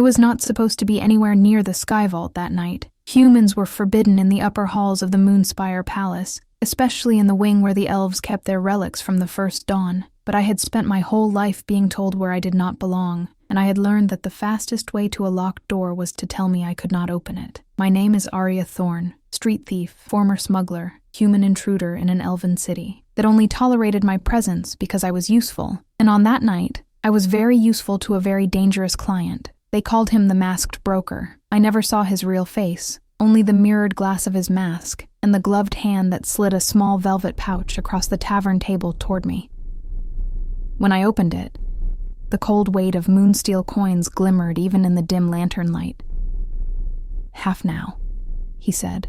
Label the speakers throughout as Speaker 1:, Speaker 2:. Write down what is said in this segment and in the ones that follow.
Speaker 1: was not supposed to be anywhere near the sky vault that night. Humans were forbidden in the upper halls of the Moonspire Palace, especially in the wing where the elves kept their relics from the first dawn. But I had spent my whole life being told where I did not belong, and I had learned that the fastest way to a locked door was to tell me I could not open it. My name is Arya Thorn, street thief, former smuggler, human intruder in an elven city that only tolerated my presence because I was useful. And on that night, I was very useful to a very dangerous client. They called him the Masked Broker. I never saw his real face, only the mirrored glass of his mask and the gloved hand that slid a small velvet pouch across the tavern table toward me. When I opened it, the cold weight of moonsteel coins glimmered even in the dim lantern light. "Half now," he said,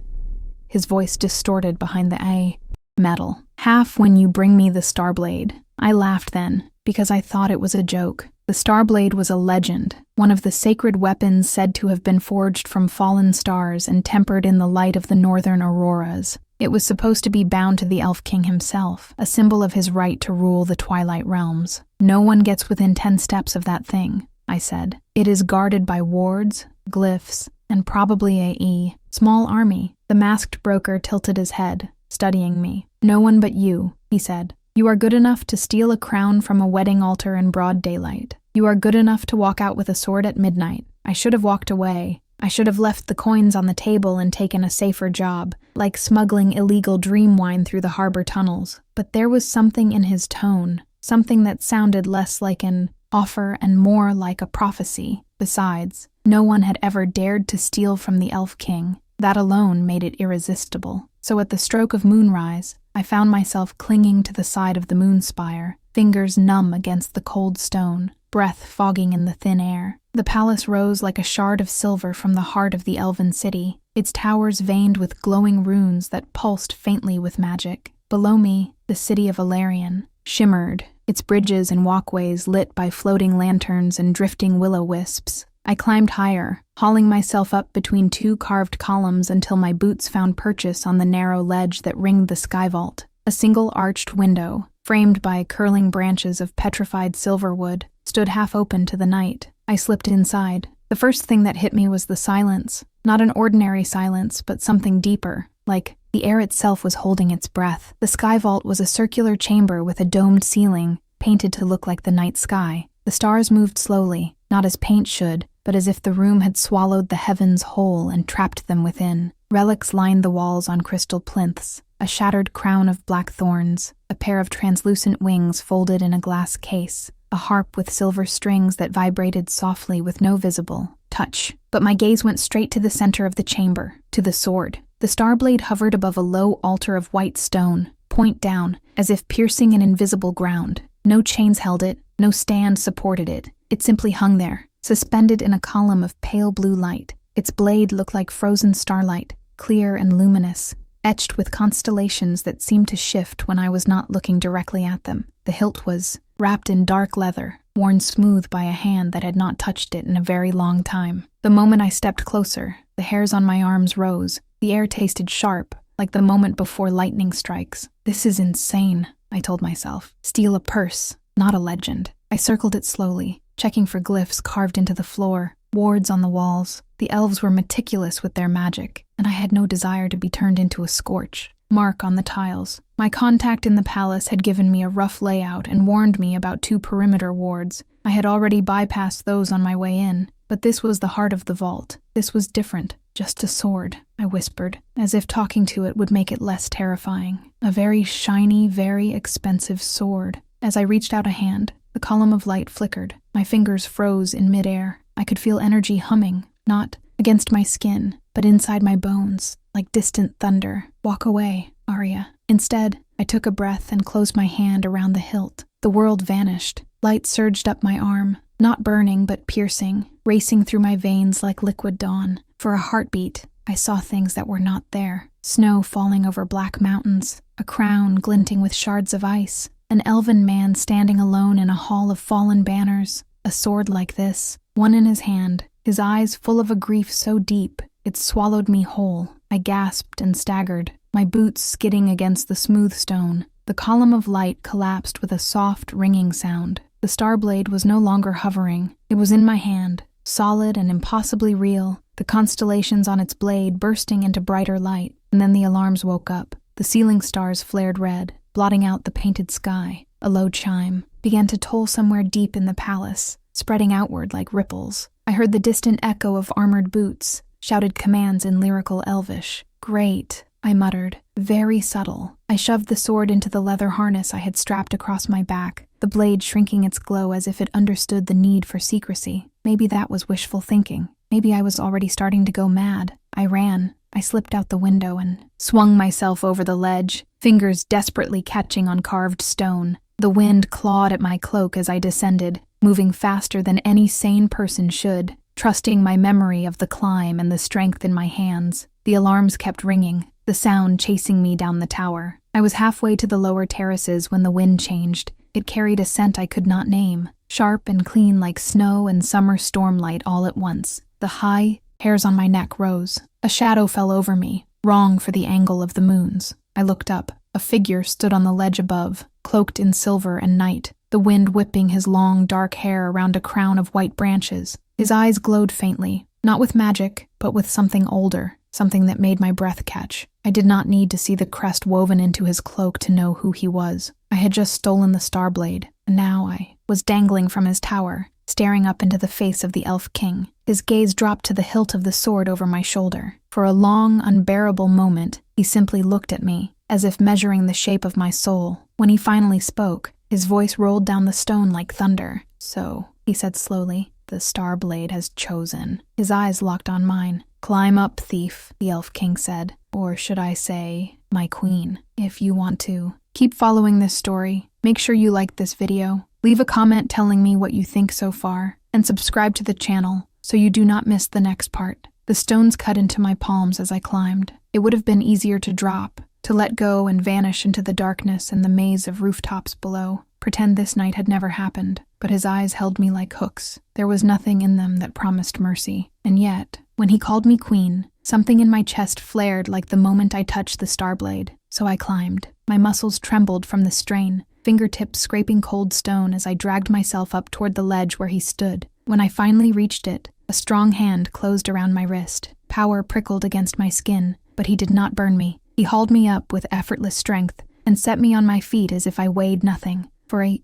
Speaker 1: his voice distorted behind the metal. "Half when you bring me the Starblade." I laughed then, because I thought it was a joke. The Starblade was a legend, one of the sacred weapons said to have been forged from fallen stars and tempered in the light of the northern auroras. It was supposed to be bound to the Elf King himself, a symbol of his right to rule the Twilight Realms. "No one gets within 10 steps of that thing," I said. "It is guarded by wards, glyphs, and probably a small army." The Masked Broker tilted his head, studying me. "No one but you," he said. "You are good enough to steal a crown from a wedding altar in broad daylight. You are good enough to walk out with a sword at midnight. I should have walked away. I should have left the coins on the table and taken a safer job, like smuggling illegal dream wine through the harbor tunnels. But there was something in his tone, something that sounded less like an offer and more like a prophecy. Besides, no one had ever dared to steal from the Elf King. That alone made it irresistible. So at the stroke of moonrise, I found myself clinging to the side of the Moonspire, fingers numb against the cold stone, breath fogging in the thin air. The palace rose like a shard of silver from the heart of the elven city, its towers veined with glowing runes that pulsed faintly with magic. Below me, the city of Valerian shimmered, its bridges and walkways lit by floating lanterns and drifting willow-wisps. I climbed higher, hauling myself up between 2 carved columns until my boots found purchase on the narrow ledge that ringed the sky vault. A single arched window, framed by curling branches of petrified silverwood, stood half open to the night. I slipped inside. The first thing that hit me was the silence. Not an ordinary silence, but something deeper, like the air itself was holding its breath. The sky vault was a circular chamber with a domed ceiling, painted to look like the night sky. The stars moved slowly, not as paint should, but as if the room had swallowed the heavens whole and trapped them within. Relics lined the walls on crystal plinths, a shattered crown of black thorns, a pair of translucent wings folded in a glass case, a harp with silver strings that vibrated softly with no visible touch. But my gaze went straight to the center of the chamber, to the sword. The Starblade hovered above a low altar of white stone, point down, as if piercing an invisible ground. No chains held it, no stand supported it. It simply hung there, suspended in a column of pale blue light. Its blade looked like frozen starlight, clear and luminous, etched with constellations that seemed to shift when I was not looking directly at them. The hilt was wrapped in dark leather, worn smooth by a hand that had not touched it in a very long time. The moment I stepped closer, the hairs on my arms rose. The air tasted sharp, like the moment before lightning strikes. "This is insane," I told myself. "Steal a purse, not a legend." I circled it slowly, checking for glyphs carved into the floor, wards on the walls. The elves were meticulous with their magic, and I had no desire to be turned into a scorch. Mark on the tiles. My contact in the palace had given me a rough layout and warned me about 2 perimeter wards. I had already bypassed those on my way in, but this was the heart of the vault. This was different. "Just a sword," I whispered, as if talking to it would make it less terrifying. "A very shiny, very expensive sword." As I reached out a hand, the column of light flickered. My fingers froze in midair. I could feel energy humming, not against my skin, but inside my bones, like distant thunder. "Walk away, Arya." Instead, I took a breath and closed my hand around the hilt. The world vanished. Light surged up my arm, not burning but piercing, racing through my veins like liquid dawn. For a heartbeat, I saw things that were not there. Snow falling over black mountains, a crown glinting with shards of ice, an elven man standing alone in a hall of fallen banners, a sword like this, one in his hand, his eyes full of a grief so deep, it swallowed me whole. I gasped and staggered, my boots skidding against the smooth stone. The column of light collapsed with a soft, ringing sound. The Starblade was no longer hovering. It was in my hand, solid and impossibly real, the constellations on its blade bursting into brighter light. And then the alarms woke up. The ceiling stars flared red, blotting out the painted sky. A low chime began to toll somewhere deep in the palace, spreading outward like ripples. I heard the distant echo of armored boots, shouted commands in lyrical Elvish. "Great," I muttered, "very subtle." I shoved the sword into the leather harness I had strapped across my back, the blade shrinking its glow as if it understood the need for secrecy. Maybe that was wishful thinking. Maybe I was already starting to go mad. I ran. I slipped out the window and swung myself over the ledge, fingers desperately catching on carved stone. The wind clawed at my cloak as I descended, moving faster than any sane person should, trusting my memory of the climb and the strength in my hands. The alarms kept ringing, the sound chasing me down the tower. I was halfway to the lower terraces when the wind changed. It carried a scent I could not name, sharp and clean like snow and summer stormlight all at once. The high hairs on my neck rose. A shadow fell over me, wrong for the angle of the moons. I looked up. A figure stood on the ledge above, cloaked in silver and night, the wind whipping his long, dark hair around a crown of white branches. His eyes glowed faintly, not with magic, but with something older, something that made my breath catch. I did not need to see the crest woven into his cloak to know who he was. I had just stolen the Starblade, and now I was dangling from his tower, staring up into the face of the Elf King. His gaze dropped to the hilt of the sword over my shoulder. For a long, unbearable moment, he simply looked at me, as if measuring the shape of my soul. When he finally spoke, his voice rolled down the stone like thunder. "So," he said slowly, "the Starblade has chosen." His eyes locked on mine. "Climb up, thief," the Elf King said. "Or should I say, my queen, if you want to. Keep following this story. Make sure you like this video. Leave a comment telling me what you think so far, and subscribe to the channel so you do not miss the next part." The stones cut into my palms as I climbed. It would have been easier to drop, to let go and vanish into the darkness and the maze of rooftops below. Pretend this night had never happened. But his eyes held me like hooks. There was nothing in them that promised mercy. And yet, when he called me queen, something in my chest flared like the moment I touched the Starblade. So I climbed. My muscles trembled from the strain, fingertips scraping cold stone as I dragged myself up toward the ledge where he stood. When I finally reached it, a strong hand closed around my wrist. Power prickled against my skin, but he did not burn me. He hauled me up with effortless strength and set me on my feet as if I weighed nothing. For a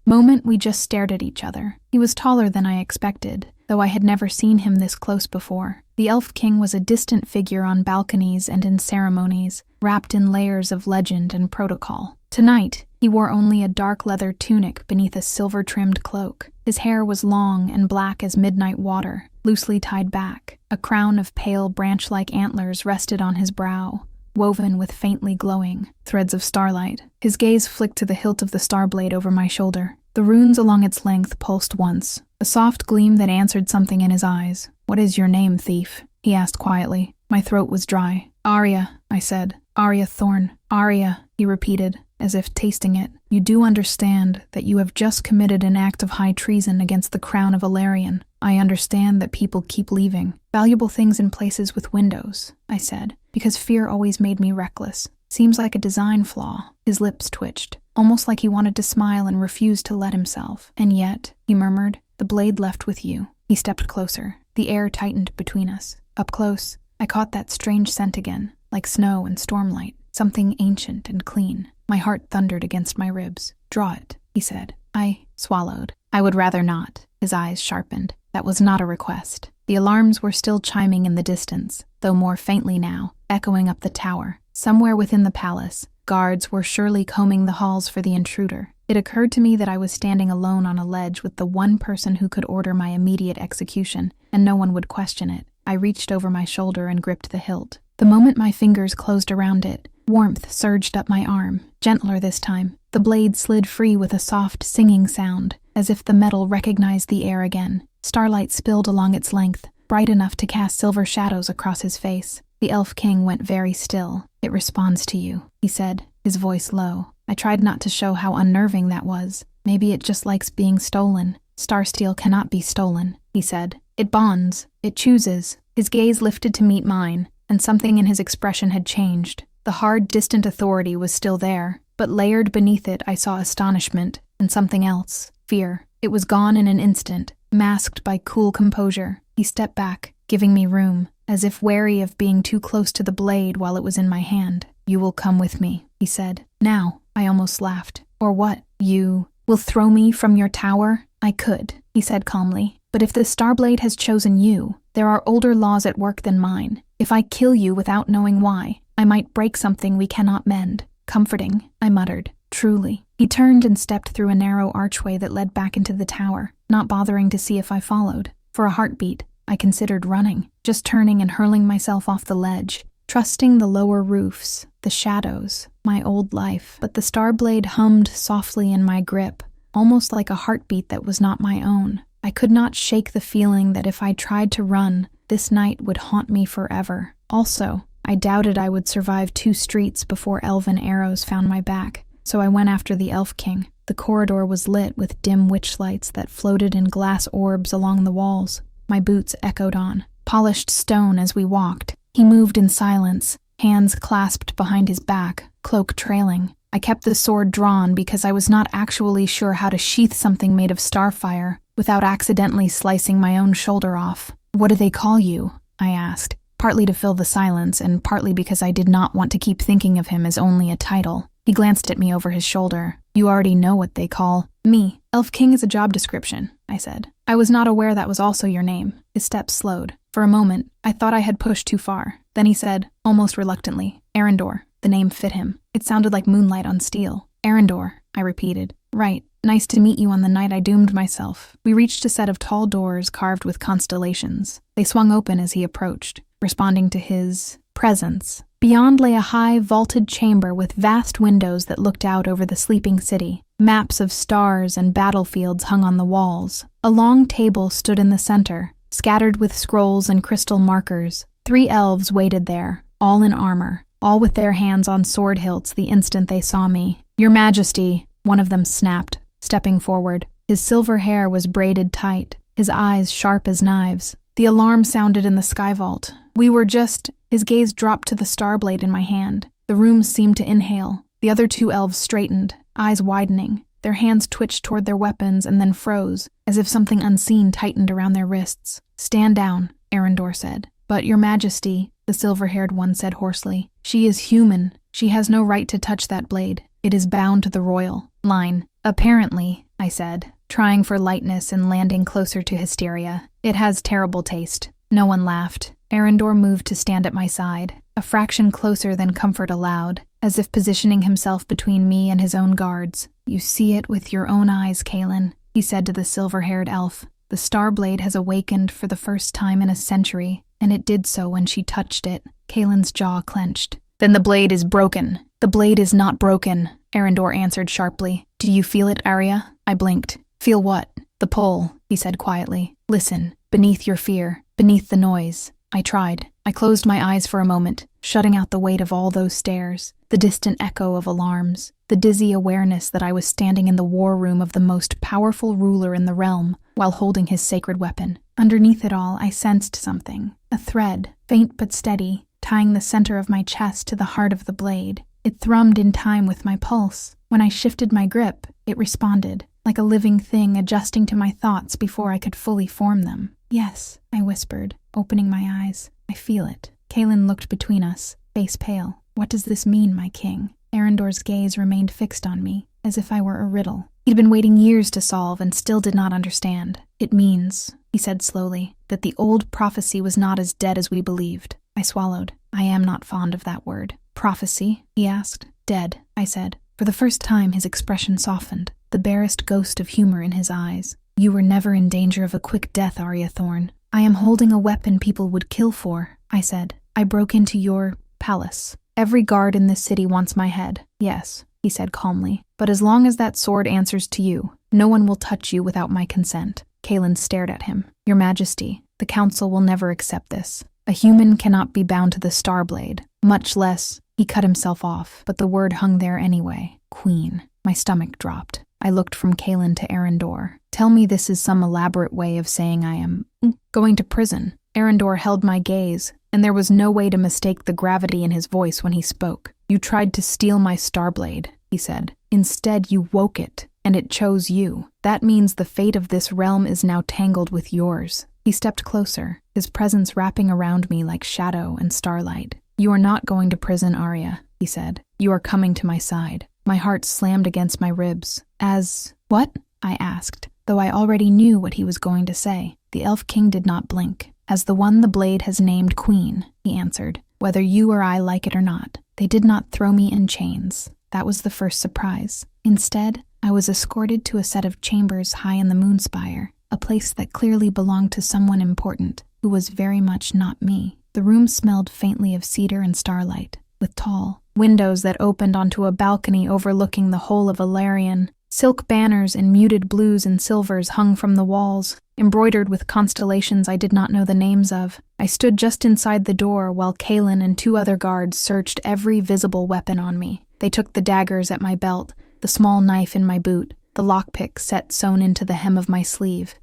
Speaker 1: moment, we just stared at each other. He was taller than I expected, though I had never seen him this close before. The Elf King was a distant figure on balconies and in ceremonies, wrapped in layers of legend and protocol. Tonight, he wore only a dark leather tunic beneath a silver-trimmed cloak. His hair was long and black as midnight water, loosely tied back. A crown of pale branch-like antlers rested on his brow, woven with faintly glowing threads of starlight. His gaze flicked to the hilt of the Starblade over my shoulder. The runes along its length pulsed once, a soft gleam that answered something in his eyes. "What is your name, thief?" he asked quietly. My throat was dry. "Arya," I said. "Arya Thorn." "Arya," he repeated, as if tasting it. "You do understand that you have just committed an act of high treason against the crown of Valerian. I understand that people keep leaving valuable things in places with windows," I said, because fear always made me reckless. "Seems like a design flaw." His lips twitched, almost like he wanted to smile and refused to let himself. "And yet," he murmured, "the blade left with you." He stepped closer. The air tightened between us. Up close, I caught that strange scent again, like snow and stormlight, something ancient and clean. My heart thundered against my ribs. "Draw it," he said. I swallowed. "I would rather not." His eyes sharpened. That was not a request. The alarms were still chiming in the distance, though more faintly now, echoing up the tower. Somewhere within the palace, guards were surely combing the halls for the intruder. It occurred to me that I was standing alone on a ledge with the one person who could order my immediate execution, and no one would question it. I reached over my shoulder and gripped the hilt. The moment my fingers closed around it, warmth surged up my arm, gentler this time. The blade slid free with a soft, singing sound, as if the metal recognized the air again. Starlight spilled along its length, bright enough to cast silver shadows across his face. The Elf King went very still. "It responds to you," he said, his voice low. I tried not to show how unnerving that was. "Maybe it just likes being stolen." "Starsteel cannot be stolen," he said. "It bonds. It chooses." His gaze lifted to meet mine, and something in his expression had changed. The hard, distant authority was still there, but layered beneath it I saw astonishment and something else. fear. It was gone in an instant, masked by cool composure. He stepped back, giving me room, as if wary of being too close to the blade while it was in my hand. "You will come with me," he said. "Now," I almost laughed. "Or what? You will throw me from your tower?" "I could," he said calmly. "But if the Starblade has chosen you, there are older laws at work than mine. If I kill you without knowing why, I might break something we cannot mend." "Comforting," I muttered. "Truly." He turned and stepped through a narrow archway that led back into the tower, not bothering to see if I followed. For a heartbeat, I considered running, just turning and hurling myself off the ledge, trusting the lower roofs, the shadows, my old life. But the Starblade hummed softly in my grip, almost like a heartbeat that was not my own. I could not shake the feeling that if I tried to run, this night would haunt me forever. Also, I doubted I would survive 2 streets before elven arrows found my back, so I went after the Elf King. The corridor was lit with dim witch lights that floated in glass orbs along the walls. My boots echoed on, polished stone as we walked. He moved in silence, hands clasped behind his back, cloak trailing. I kept the sword drawn because I was not actually sure how to sheath something made of starfire without accidentally slicing my own shoulder off. "What do they call you?" I asked, partly to fill the silence and partly because I did not want to keep thinking of him as only a title. He glanced at me over his shoulder. "You already know what they call me. Elf King is a job description," I said. "I was not aware that was also your name." His steps slowed. For a moment, I thought I had pushed too far. Then he said, almost reluctantly, "Arendor." The name fit him. It sounded like moonlight on steel. "Arendor," I repeated. "Right. Nice to meet you on the night I doomed myself." We reached a set of tall doors carved with constellations. They swung open as he approached, responding to his presence. Beyond lay a high, vaulted chamber with vast windows that looked out over the sleeping city. Maps of stars and battlefields hung on the walls. A long table stood in the center, scattered with scrolls and crystal markers. 3 elves waited there, all in armor, all with their hands on sword hilts the instant they saw me. "Your Majesty," one of them snapped, stepping forward. His silver hair was braided tight, his eyes sharp as knives. The alarm sounded in the sky vault. We were just... His gaze dropped to the Starblade in my hand. The room seemed to inhale. The other 2 elves straightened, eyes widening. Their hands twitched toward their weapons and then froze, as if something unseen tightened around their wrists. "Stand down," Arendor said. "But Your Majesty," the silver-haired one said hoarsely, "she is human. She has no right to touch that blade. It is bound to the royal line." "Apparently," I said, trying for lightness and landing closer to hysteria. "It has terrible taste." No one laughed. Arendor moved to stand at my side, a fraction closer than comfort allowed, as if positioning himself between me and his own guards. "You see it with your own eyes, Kaelin," he said to the silver-haired elf. "The Starblade has awakened for the first time in a century, and it did so when she touched it." Kaelin's jaw clenched. "Then the blade is broken." "The blade is not broken," Arendor answered sharply. "Do you feel it, Arya?" I blinked. "Feel what?" "The pull," he said quietly. "Listen, beneath your fear, beneath the noise." I tried. I closed my eyes for a moment, shutting out the weight of all those stares, the distant echo of alarms, the dizzy awareness that I was standing in the war room of the most powerful ruler in the realm while holding his sacred weapon. Underneath it all, I sensed something, a thread, faint but steady, tying the center of my chest to the heart of the blade. It thrummed in time with my pulse. When I shifted my grip, it responded, like a living thing adjusting to my thoughts before I could fully form them. "Yes," I whispered, opening my eyes. "I feel it." Kaelin looked between us, face pale. "What does this mean, my king?" Arendor's gaze remained fixed on me, as if I were a riddle. He'd been waiting years to solve and still did not understand. "It means," he said slowly, "that the old prophecy was not as dead as we believed." I swallowed. I am not fond of that word. "Prophecy?" he asked. "Dead," I said. For the first time, his expression softened, the barest ghost of humor in his eyes. "You were never in danger of a quick death, Arya Thorne." "I am holding a weapon people would kill for," I said. "I broke into your palace. Every guard in this city wants my head." "Yes," he said calmly, "but as long as that sword answers to you, no one will touch you without my consent." Kaelin stared at him. "Your Majesty, the Council will never accept this. A human cannot be bound to the Starblade, much less—" He cut himself off, but the word hung there anyway. "Queen." My stomach dropped. I looked from Kaelin to Arendor. "Tell me this is some elaborate way of saying I am going to prison." Arendor held my gaze, and there was no way to mistake the gravity in his voice when he spoke. "You tried to steal my Starblade," he said. "Instead, you woke it, and it chose you. That means the fate of this realm is now tangled with yours." He stepped closer, his presence wrapping around me like shadow and starlight. "You are not going to prison, Arya," he said. "You are coming to my side." My heart slammed against my ribs. "As what?" I asked, though I already knew what he was going to say. The Elf King did not blink. "As the one the blade has named Queen," he answered, "whether you or I like it or not." They did not throw me in chains. That was the first surprise. Instead, I was escorted to a set of chambers high in the Moonspire, a place that clearly belonged to someone important, who was very much not me. The room smelled faintly of cedar and starlight, with tall windows that opened onto a balcony overlooking the whole of Alarion. Silk banners in muted blues and silvers hung from the walls, embroidered with constellations I did not know the names of. I stood just inside the door while Kaelin and 2 other guards searched every visible weapon on me. They took the daggers at my belt, the small knife in my boot, the lockpick set sewn into the hem of my sleeve.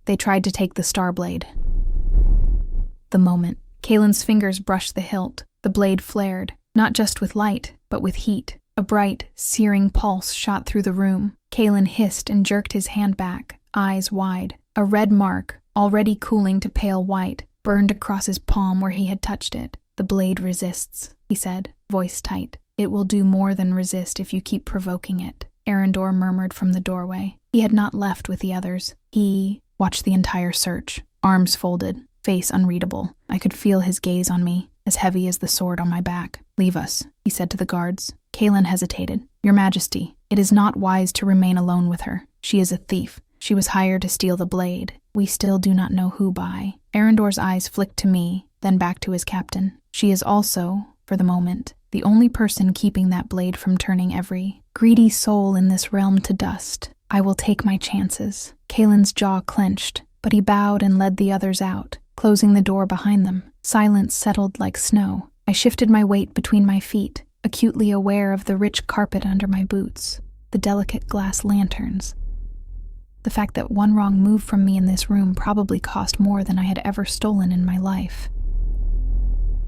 Speaker 1: They tried to take the Starblade. The moment Kaelin's fingers brushed the hilt, the blade flared, not just with light, but with heat. A bright, searing pulse shot through the room. Kaelin hissed and jerked his hand back, eyes wide. A red mark, already cooling to pale white, burned across his palm where he had touched it. "The blade resists," he said, voice tight. "It will do more than resist if you keep provoking it," Arendor murmured from the doorway. He had not left with the others. He watched the entire search, arms folded, face unreadable. I could feel his gaze on me, as heavy as the sword on my back. "Leave us," he said to the guards. Kaelin hesitated. "Your Majesty, it is not wise to remain alone with her. She is a thief. She was hired to steal the blade. We still do not know who by." Arendor's eyes flicked to me, then back to his captain. "She is also, for the moment, the only person keeping that blade from turning every greedy soul in this realm to dust. I will take my chances." Kaelin's jaw clenched, but he bowed and led the others out, closing the door behind them. Silence settled like snow. I shifted my weight between my feet, acutely aware of the rich carpet under my boots, the delicate glass lanterns. The fact that one wrong move from me in this room probably cost more than I had ever stolen in my life.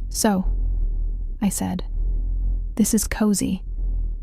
Speaker 1: "So," I said, "this is cozy.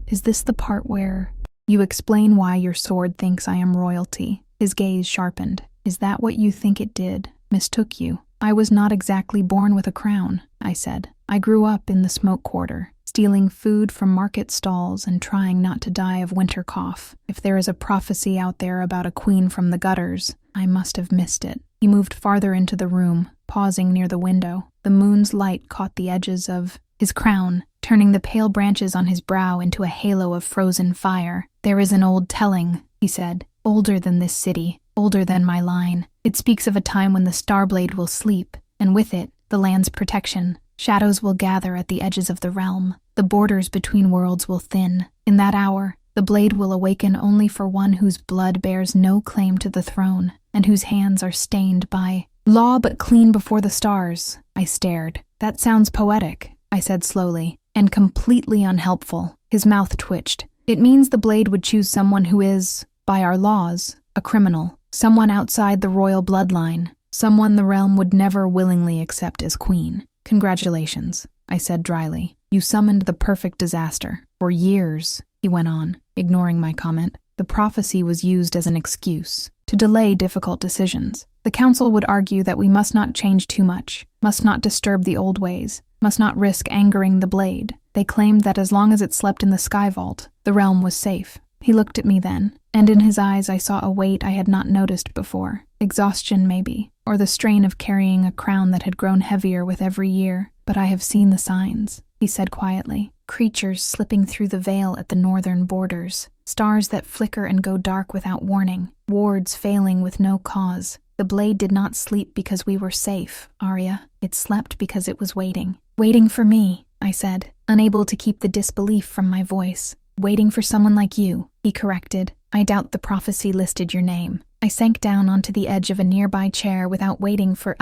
Speaker 1: Is this the part where you explain why your sword thinks I am royalty?" His gaze sharpened. "Is that what you think it did? Mistook you?" "I was not exactly born with a crown," I said. "I grew up in the smoke quarter, stealing food from market stalls and trying not to die of winter cough. If there is a prophecy out there about a queen from the gutters, I must have missed it." He moved farther into the room, pausing near the window. The moon's light caught the edges of his crown, turning the pale branches on his brow into a halo of frozen fire. "There is an old telling," he said, "older than this city, older than my line. It speaks of a time when the Starblade will sleep, and with it, the land's protection. Shadows will gather at the edges of the realm. The borders between worlds will thin. In that hour, the blade will awaken only for one whose blood bears no claim to the throne, and whose hands are stained by law but clean before the stars." I stared. "That sounds poetic," I said slowly, "and completely unhelpful." His mouth twitched. "It means the blade would choose someone who is, by our laws, a criminal. Someone outside the royal bloodline. Someone the realm would never willingly accept as queen." "Congratulations," I said dryly. "You summoned the perfect disaster. For years," he went on, ignoring my comment, "the prophecy was used as an excuse to delay difficult decisions. The council would argue that we must not change too much, must not disturb the old ways, must not risk angering the blade. They claimed that as long as it slept in the sky vault, the realm was safe." He looked at me then, and in his eyes I saw a weight I had not noticed before. Exhaustion, maybe, or the strain of carrying a crown that had grown heavier with every year. "But I have seen the signs," he said quietly. "Creatures slipping through the veil at the northern borders. Stars that flicker and go dark without warning. Wards failing with no cause. The blade did not sleep because we were safe, Arya. It slept because it was waiting. Waiting for me," I said, unable to keep the disbelief from my voice. "Waiting for someone like you," he corrected. "I doubt the prophecy listed your name." I sank down onto the edge of a nearby chair without waiting for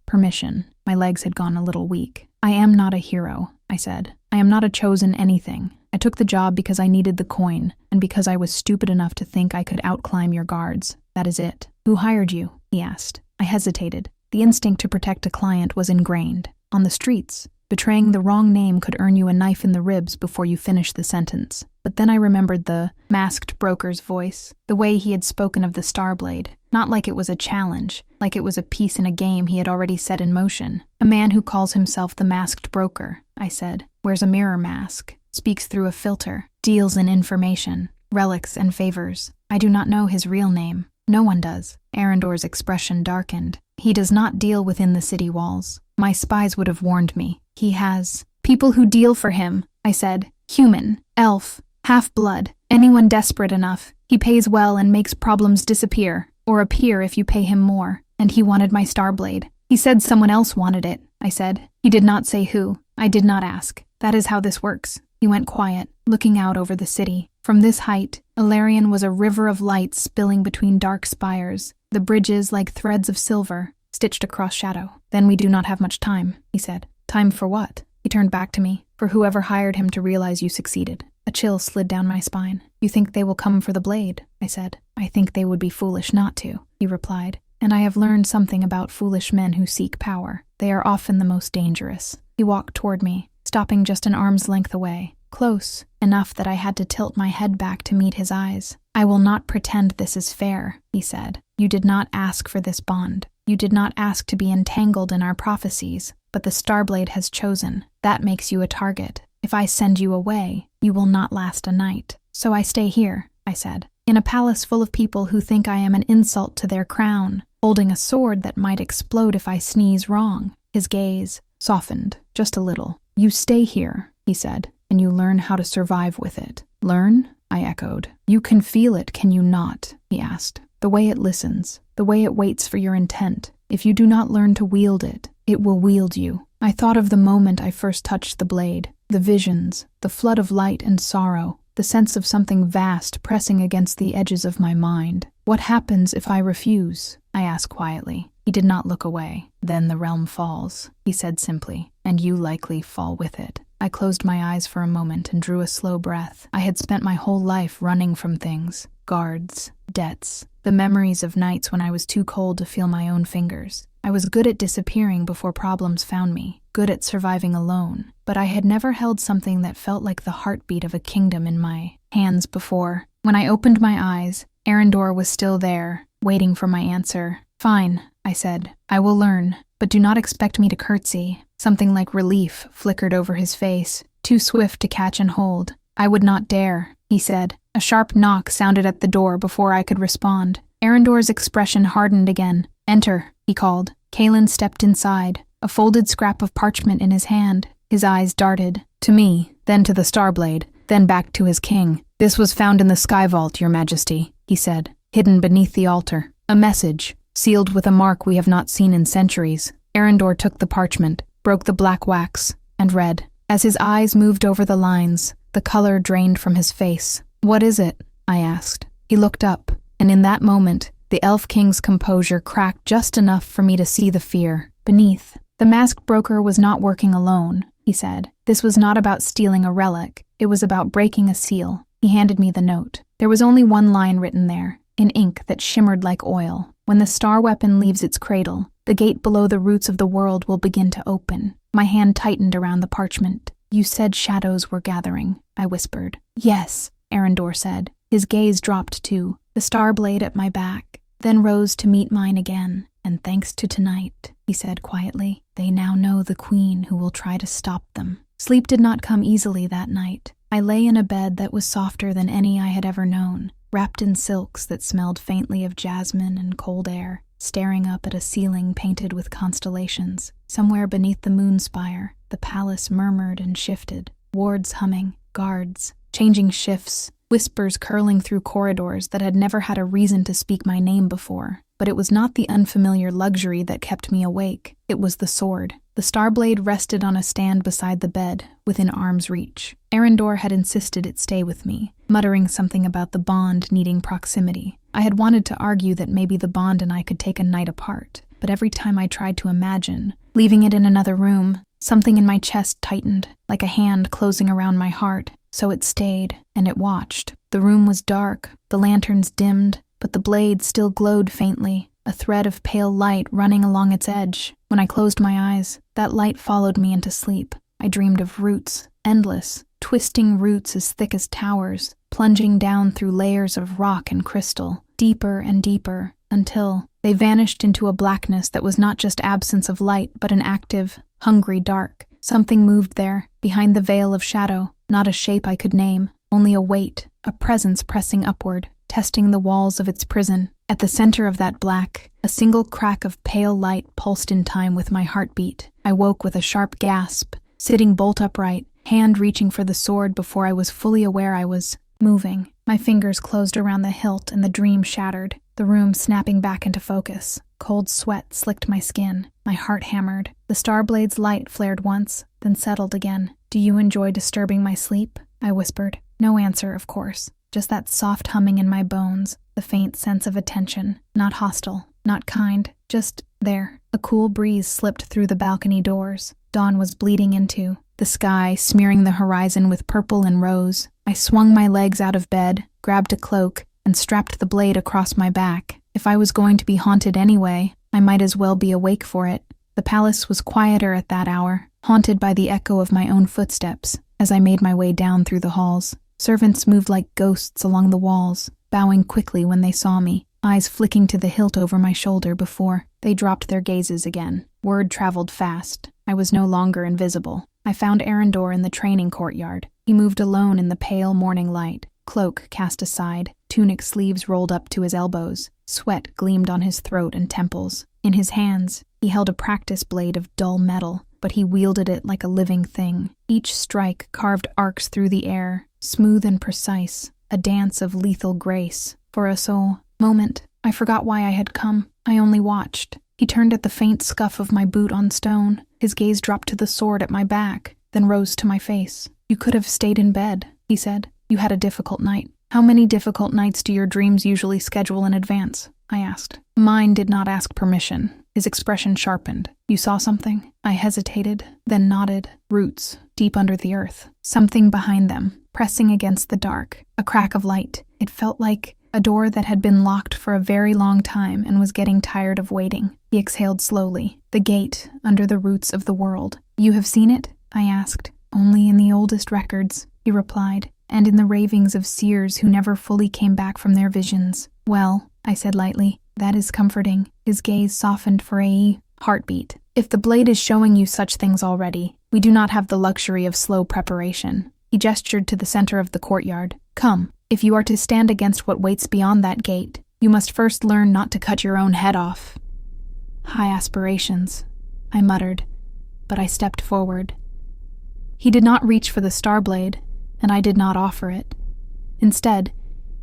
Speaker 1: permission. My legs had gone a little weak. "I am not a hero," I said. "I am not a chosen anything. I took the job because I needed the coin, and because I was stupid enough to think I could outclimb your guards. That is it." "Who hired you?" he asked. I hesitated. The instinct to protect a client was ingrained. "On the streets. Betraying the wrong name could earn you a knife in the ribs before you finish the sentence. But then I remembered the masked broker's voice, the way he had spoken of the Starblade, not like it was a challenge, like it was a piece in a game he had already set in motion. A man who calls himself the masked broker, I said, wears a mirror mask, speaks through a filter, deals in information, relics and favors. I do not know his real name. No one does. Arendor's expression darkened. He does not deal within the city walls. My spies would have warned me. He has people who deal for him, I said. Human, elf, half-blood, anyone desperate enough. He pays well and makes problems disappear, or appear if you pay him more. And he wanted my Starblade. He said someone else wanted it, I said. He did not say who. I did not ask. That is how this works. He went quiet, looking out over the city. From this height, Illyrian was a river of light spilling between dark spires, the bridges like threads of silver, stitched across shadow. Then we do not have much time, he said. Time for what? He turned back to me. For whoever hired him to realize you succeeded. A chill slid down my spine. You think they will come for the blade? I said. I think they would be foolish not to, he replied. And I have learned something about foolish men who seek power. They are often the most dangerous. He walked toward me, stopping just an arm's length away. Close, enough that I had to tilt my head back to meet his eyes. I will not pretend this is fair, he said. You did not ask for this bond. You did not ask to be entangled in our prophecies, but the Starblade has chosen. That makes you a target. If I send you away, you will not last a night. So I stay here, I said, in a palace full of people who think I am an insult to their crown, holding a sword that might explode if I sneeze wrong. His gaze softened, just a little. You stay here, he said, and you learn how to survive with it. Learn? I echoed. You can feel it, can you not? He asked. The way it listens, the way it waits for your intent. If you do not learn to wield it, it will wield you. I thought of the moment I first touched the blade, the visions, the flood of light and sorrow, the sense of something vast pressing against the edges of my mind. What happens if I refuse? I asked quietly. He did not look away. Then the realm falls, he said simply, and you likely fall with it. I closed my eyes for a moment and drew a slow breath. I had spent my whole life running from things, guards, debts, the memories of nights when I was too cold to feel my own fingers. I was good at disappearing before problems found me, good at surviving alone, but I had never held something that felt like the heartbeat of a kingdom in my hands before. When I opened my eyes, Arendor was still there, waiting for my answer. Fine, I said. I will learn, but do not expect me to curtsy. Something like relief flickered over his face, too swift to catch and hold. I would not dare, he said. A sharp knock sounded at the door before I could respond. Arendor's expression hardened again. Enter, he called. Kaelin stepped inside, a folded scrap of parchment in his hand. His eyes darted. To me, then to the Starblade, then back to his king. This was found in the sky vault, your majesty, he said, hidden beneath the altar. A message, sealed with a mark we have not seen in centuries. Arendor took the parchment, broke the black wax, and read. As his eyes moved over the lines, the color drained from his face. What is it? I asked. He looked up, and in that moment, the Elf King's composure cracked just enough for me to see the fear beneath. The masked broker was not working alone, he said. This was not about stealing a relic. It was about breaking a seal. He handed me the note. There was only one line written there, in ink that shimmered like oil. When the star weapon leaves its cradle, the gate below the roots of the world will begin to open. My hand tightened around the parchment. You said shadows were gathering, I whispered. Yes, Arendor said. His gaze dropped too, the Starblade at my back, then rose to meet mine again. And thanks to tonight, he said quietly, they now know the queen who will try to stop them. Sleep did not come easily that night. I lay in a bed that was softer than any I had ever known, wrapped in silks that smelled faintly of jasmine and cold air, staring up at a ceiling painted with constellations. Somewhere beneath the Moonspire, the palace murmured and shifted, wards humming, guards, changing shifts, whispers curling through corridors that had never had a reason to speak my name before. But it was not the unfamiliar luxury that kept me awake. It was the sword. The Starblade rested on a stand beside the bed, within arm's reach. Arendor had insisted it stay with me, muttering something about the bond needing proximity. I had wanted to argue that maybe the bond and I could take a night apart, but every time I tried to imagine, leaving it in another room, something in my chest tightened, like a hand closing around my heart. So it stayed, and it watched. The room was dark, the lanterns dimmed, but the blade still glowed faintly, a thread of pale light running along its edge. When I closed my eyes, that light followed me into sleep. I dreamed of roots, endless, twisting roots as thick as towers, plunging down through layers of rock and crystal, deeper and deeper, until they vanished into a blackness that was not just absence of light, but an active, hungry dark. Something moved there, behind the veil of shadow, not a shape I could name, only a weight, a presence pressing upward, testing the walls of its prison. At the center of that black, a single crack of pale light pulsed in time with my heartbeat. I woke with a sharp gasp, sitting bolt upright, hand reaching for the sword before I was fully aware I was moving. My fingers closed around the hilt and the dream shattered, the room snapping back into focus. Cold sweat slicked my skin. My heart hammered. The Starblade's light flared once, then settled again. "Do you enjoy disturbing my sleep?" I whispered. No answer, of course. Just that soft humming in my bones, the faint sense of attention. Not hostile, not kind, just there. A cool breeze slipped through the balcony doors. Dawn was bleeding into, the sky smearing the horizon with purple and rose. I swung my legs out of bed, grabbed a cloak, and strapped the blade across my back. If I was going to be haunted anyway, I might as well be awake for it. The palace was quieter at that hour, haunted by the echo of my own footsteps as I made my way down through the halls. Servants moved like ghosts along the walls, bowing quickly when they saw me, eyes flicking to the hilt over my shoulder before they dropped their gazes again. Word traveled fast. I was no longer invisible. I found Arendor in the training courtyard. He moved alone in the pale morning light, cloak cast aside, tunic sleeves rolled up to his elbows. Sweat gleamed on his throat and temples. In his hands, he held a practice blade of dull metal, but he wielded it like a living thing. Each strike carved arcs through the air, smooth and precise, a dance of lethal grace. For a moment, I forgot why I had come. I only watched. He turned at the faint scuff of my boot on stone. His gaze dropped to the sword at my back, then rose to my face. "You could have stayed in bed," he said. "You had a difficult night." "How many difficult nights do your dreams usually schedule in advance?" I asked. Mine did not ask permission. His expression sharpened. "You saw something?" I hesitated, then nodded. Roots, deep under the earth. Something behind them, pressing against the dark. A crack of light. It felt like a door that had been locked for a very long time and was getting tired of waiting. He exhaled slowly. "The gate, under the roots of the world." "You have seen it?" I asked. "Only in the oldest records," he replied, "and in the ravings of seers who never fully came back from their visions." "Well," I said lightly, "that is comforting." His gaze softened for a heartbeat. "If the blade is showing you such things already, we do not have the luxury of slow preparation." He gestured to the center of the courtyard. "Come. If you are to stand against what waits beyond that gate, you must first learn not to cut your own head off." "High aspirations," I muttered, but I stepped forward. He did not reach for the Starblade, and I did not offer it. Instead,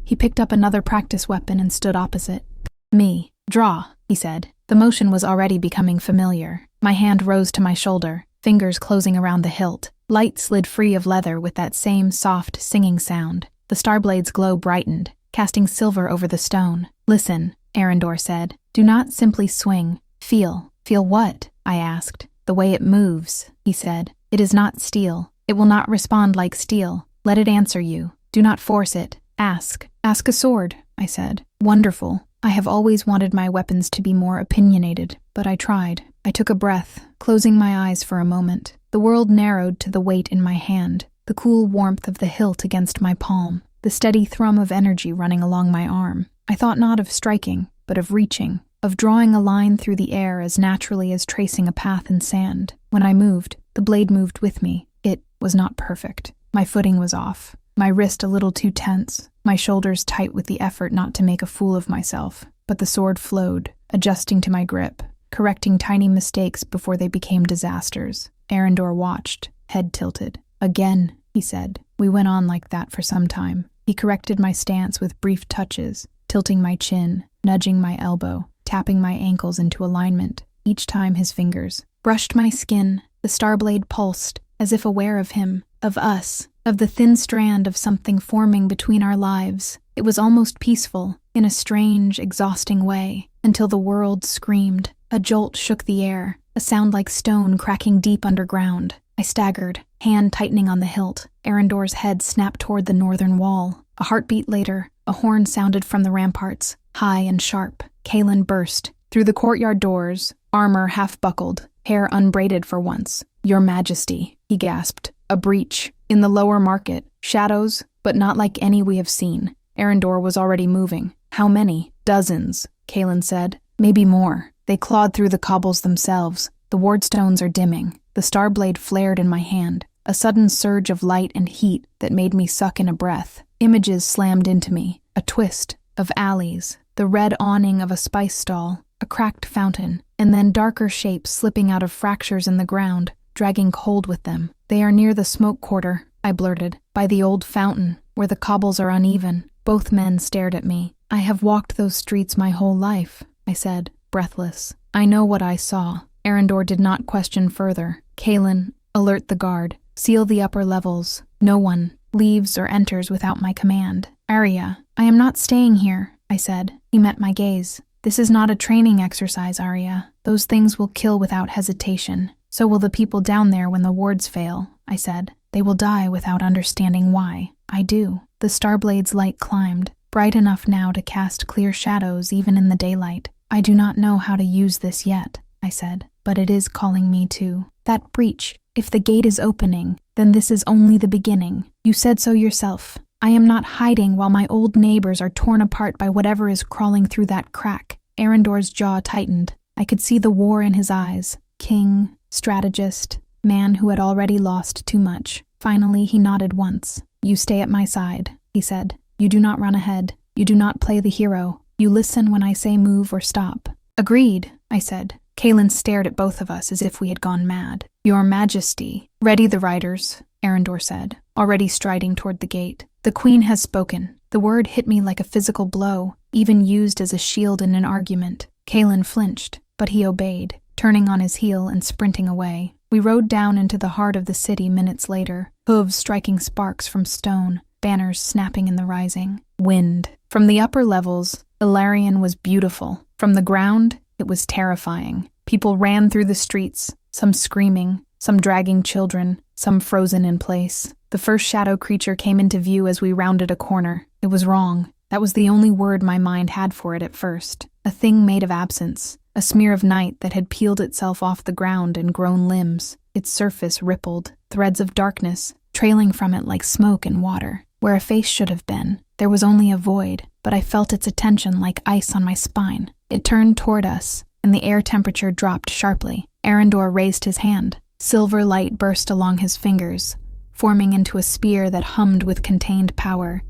Speaker 1: he picked up another practice weapon and stood opposite. "Me. Draw," he said. The motion was already becoming familiar. My hand rose to my shoulder, fingers closing around the hilt. Light slid free of leather with that same soft, singing sound. The Starblade's glow brightened, casting silver over the stone. "Listen," Arendor said. "Do not simply swing. Feel." "Feel what?" I asked. "The way it moves," he said. "It is not steel. It will not respond like steel. Let it answer you. Do not force it. Ask." "Ask a sword," I said. "Wonderful. I have always wanted my weapons to be more opinionated, but I tried." I took a breath, closing my eyes for a moment. The world narrowed to the weight in my hand, the cool warmth of the hilt against my palm, the steady thrum of energy running along my arm. I thought not of striking, but of reaching, of drawing a line through the air as naturally as tracing a path in sand. When I moved, the blade moved with me. It was not perfect. My footing was off, my wrist a little too tense, my shoulders tight with the effort not to make a fool of myself. But the sword flowed, adjusting to my grip, correcting tiny mistakes before they became disasters. Arendor watched, head tilted. "Again," he said. We went on like that for some time. He corrected my stance with brief touches, tilting my chin, nudging my elbow, tapping my ankles into alignment. Each time his fingers brushed my skin, the Starblade pulsed, as if aware of him, of us, of the thin strand of something forming between our lives. It was almost peaceful, in a strange, exhausting way, until the world screamed. A jolt shook the air, a sound like stone cracking deep underground. I staggered, hand tightening on the hilt. Arendor's head snapped toward the northern wall. A heartbeat later, a horn sounded from the ramparts, high and sharp. Kaelin burst. Through the courtyard doors, armor half-buckled, hair unbraided for once. "Your Majesty," he gasped. "A breach. In the lower market. Shadows, but not like any we have seen." Arendor was already moving. "How many?" "Dozens," Kaelin said. "Maybe more. They clawed through the cobbles themselves. The wardstones are dimming." The starblade flared in my hand, a sudden surge of light and heat that made me suck in a breath. Images slammed into me, a twist of alleys, the red awning of a spice stall, a cracked fountain, and then darker shapes slipping out of fractures in the ground, dragging cold with them. "They are near the smoke quarter," I blurted, "by the old fountain, where the cobbles are uneven." Both men stared at me. "I have walked those streets my whole life," I said, breathless. "I know what I saw." Arendor did not question further. "Kaelin, alert the guard. Seal the upper levels. No one leaves or enters without my command." "Arya, I am not staying here," I said. He met my gaze. "This is not a training exercise, Arya. Those things will kill without hesitation. So will the people down there when the wards fail," I said. "They will die without understanding why." "I do." The Starblade's light climbed, bright enough now to cast clear shadows even in the daylight. "I do not know how to use this yet," I said, "but it is calling me to that breach. If the gate is opening, then this is only the beginning. You said so yourself. I am not hiding while my old neighbors are torn apart by whatever is crawling through that crack." Arendor's jaw tightened. I could see the war in his eyes. King, strategist, man who had already lost too much. Finally, he nodded once. "You stay at my side," he said. "You do not run ahead. You do not play the hero. You listen when I say move or stop." "Agreed," I said. Kaelin stared at both of us as if we had gone mad. "Your Majesty." "Ready the riders," Arendor said, already striding toward the gate. "The Queen has spoken." The word hit me like a physical blow, even used as a shield in an argument. Kaelin flinched, but he obeyed, turning on his heel and sprinting away. We rode down into the heart of the city minutes later, hooves striking sparks from stone, banners snapping in the rising wind. From the upper levels, Ilarion was beautiful. From the ground, it was terrifying. People ran through the streets, some screaming, some dragging children, some frozen in place. The first shadow creature came into view as we rounded a corner. It was wrong. That was the only word my mind had for it at first. A thing made of absence, a smear of night that had peeled itself off the ground and grown limbs. Its surface rippled, threads of darkness, trailing from it like smoke and water. Where a face should have been, there was only a void, but I felt its attention like ice on my spine. It turned toward us, and the air temperature dropped sharply. Arendor raised his hand. Silver light burst along his fingers, forming into a spear that hummed with contained power.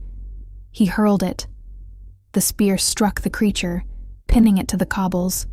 Speaker 1: He hurled it. The spear struck the creature, pinning it to the cobbles.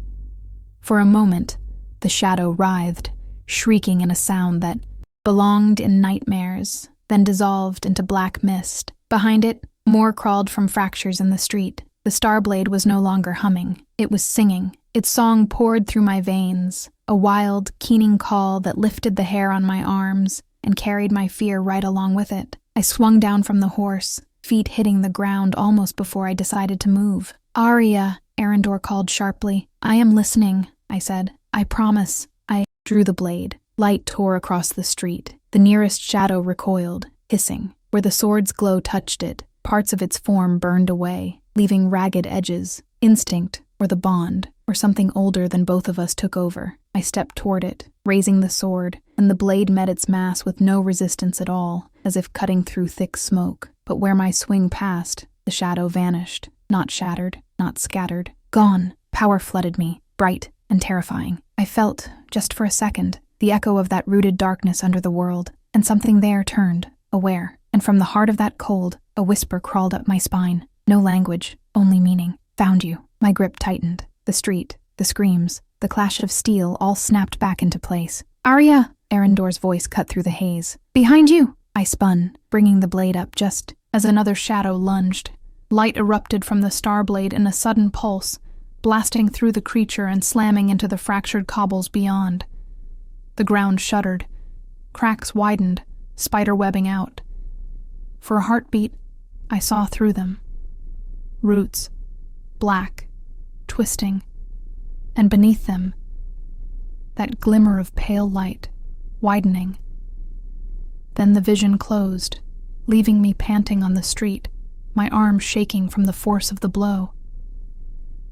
Speaker 1: For a moment, the shadow writhed, shrieking in a sound that belonged in nightmares, then dissolved into black mist. Behind it, more crawled from fractures in the street. The Starblade was no longer humming. It was singing. Its song poured through my veins, a wild, keening call that lifted the hair on my arms and carried my fear right along with it. I swung down from the horse, feet hitting the ground almost before I decided to move. "Arya," Arendor called sharply. "I am listening," I said. "I promise." I drew the blade. Light tore across the street. The nearest shadow recoiled, hissing. Where the sword's glow touched it, parts of its form burned away, leaving ragged edges. Instinct, or the bond, or something older than both of us took over. I stepped toward it, raising the sword, and the blade met its mass with no resistance at all, as if cutting through thick smoke. But where my swing passed, the shadow vanished. Not shattered, not scattered. Gone. Power flooded me, bright and terrifying. I felt, just for a second, the echo of that rooted darkness under the world, and something there turned, aware. And from the heart of that cold, a whisper crawled up my spine. No language, only meaning. "Found you." My grip tightened. The street, the screams, the clash of steel all snapped back into place. "Arya!" Arendor's voice cut through the haze. "Behind you!" I spun, bringing the blade up just as another shadow lunged. Light erupted from the Starblade in a sudden pulse, blasting through the creature and slamming into the fractured cobbles beyond. The ground shuddered. Cracks widened, spider-webbing out. For a heartbeat, I saw through them. Roots, black, twisting, and beneath them, that glimmer of pale light, widening. Then the vision closed, leaving me panting on the street, my arm shaking from the force of the blow.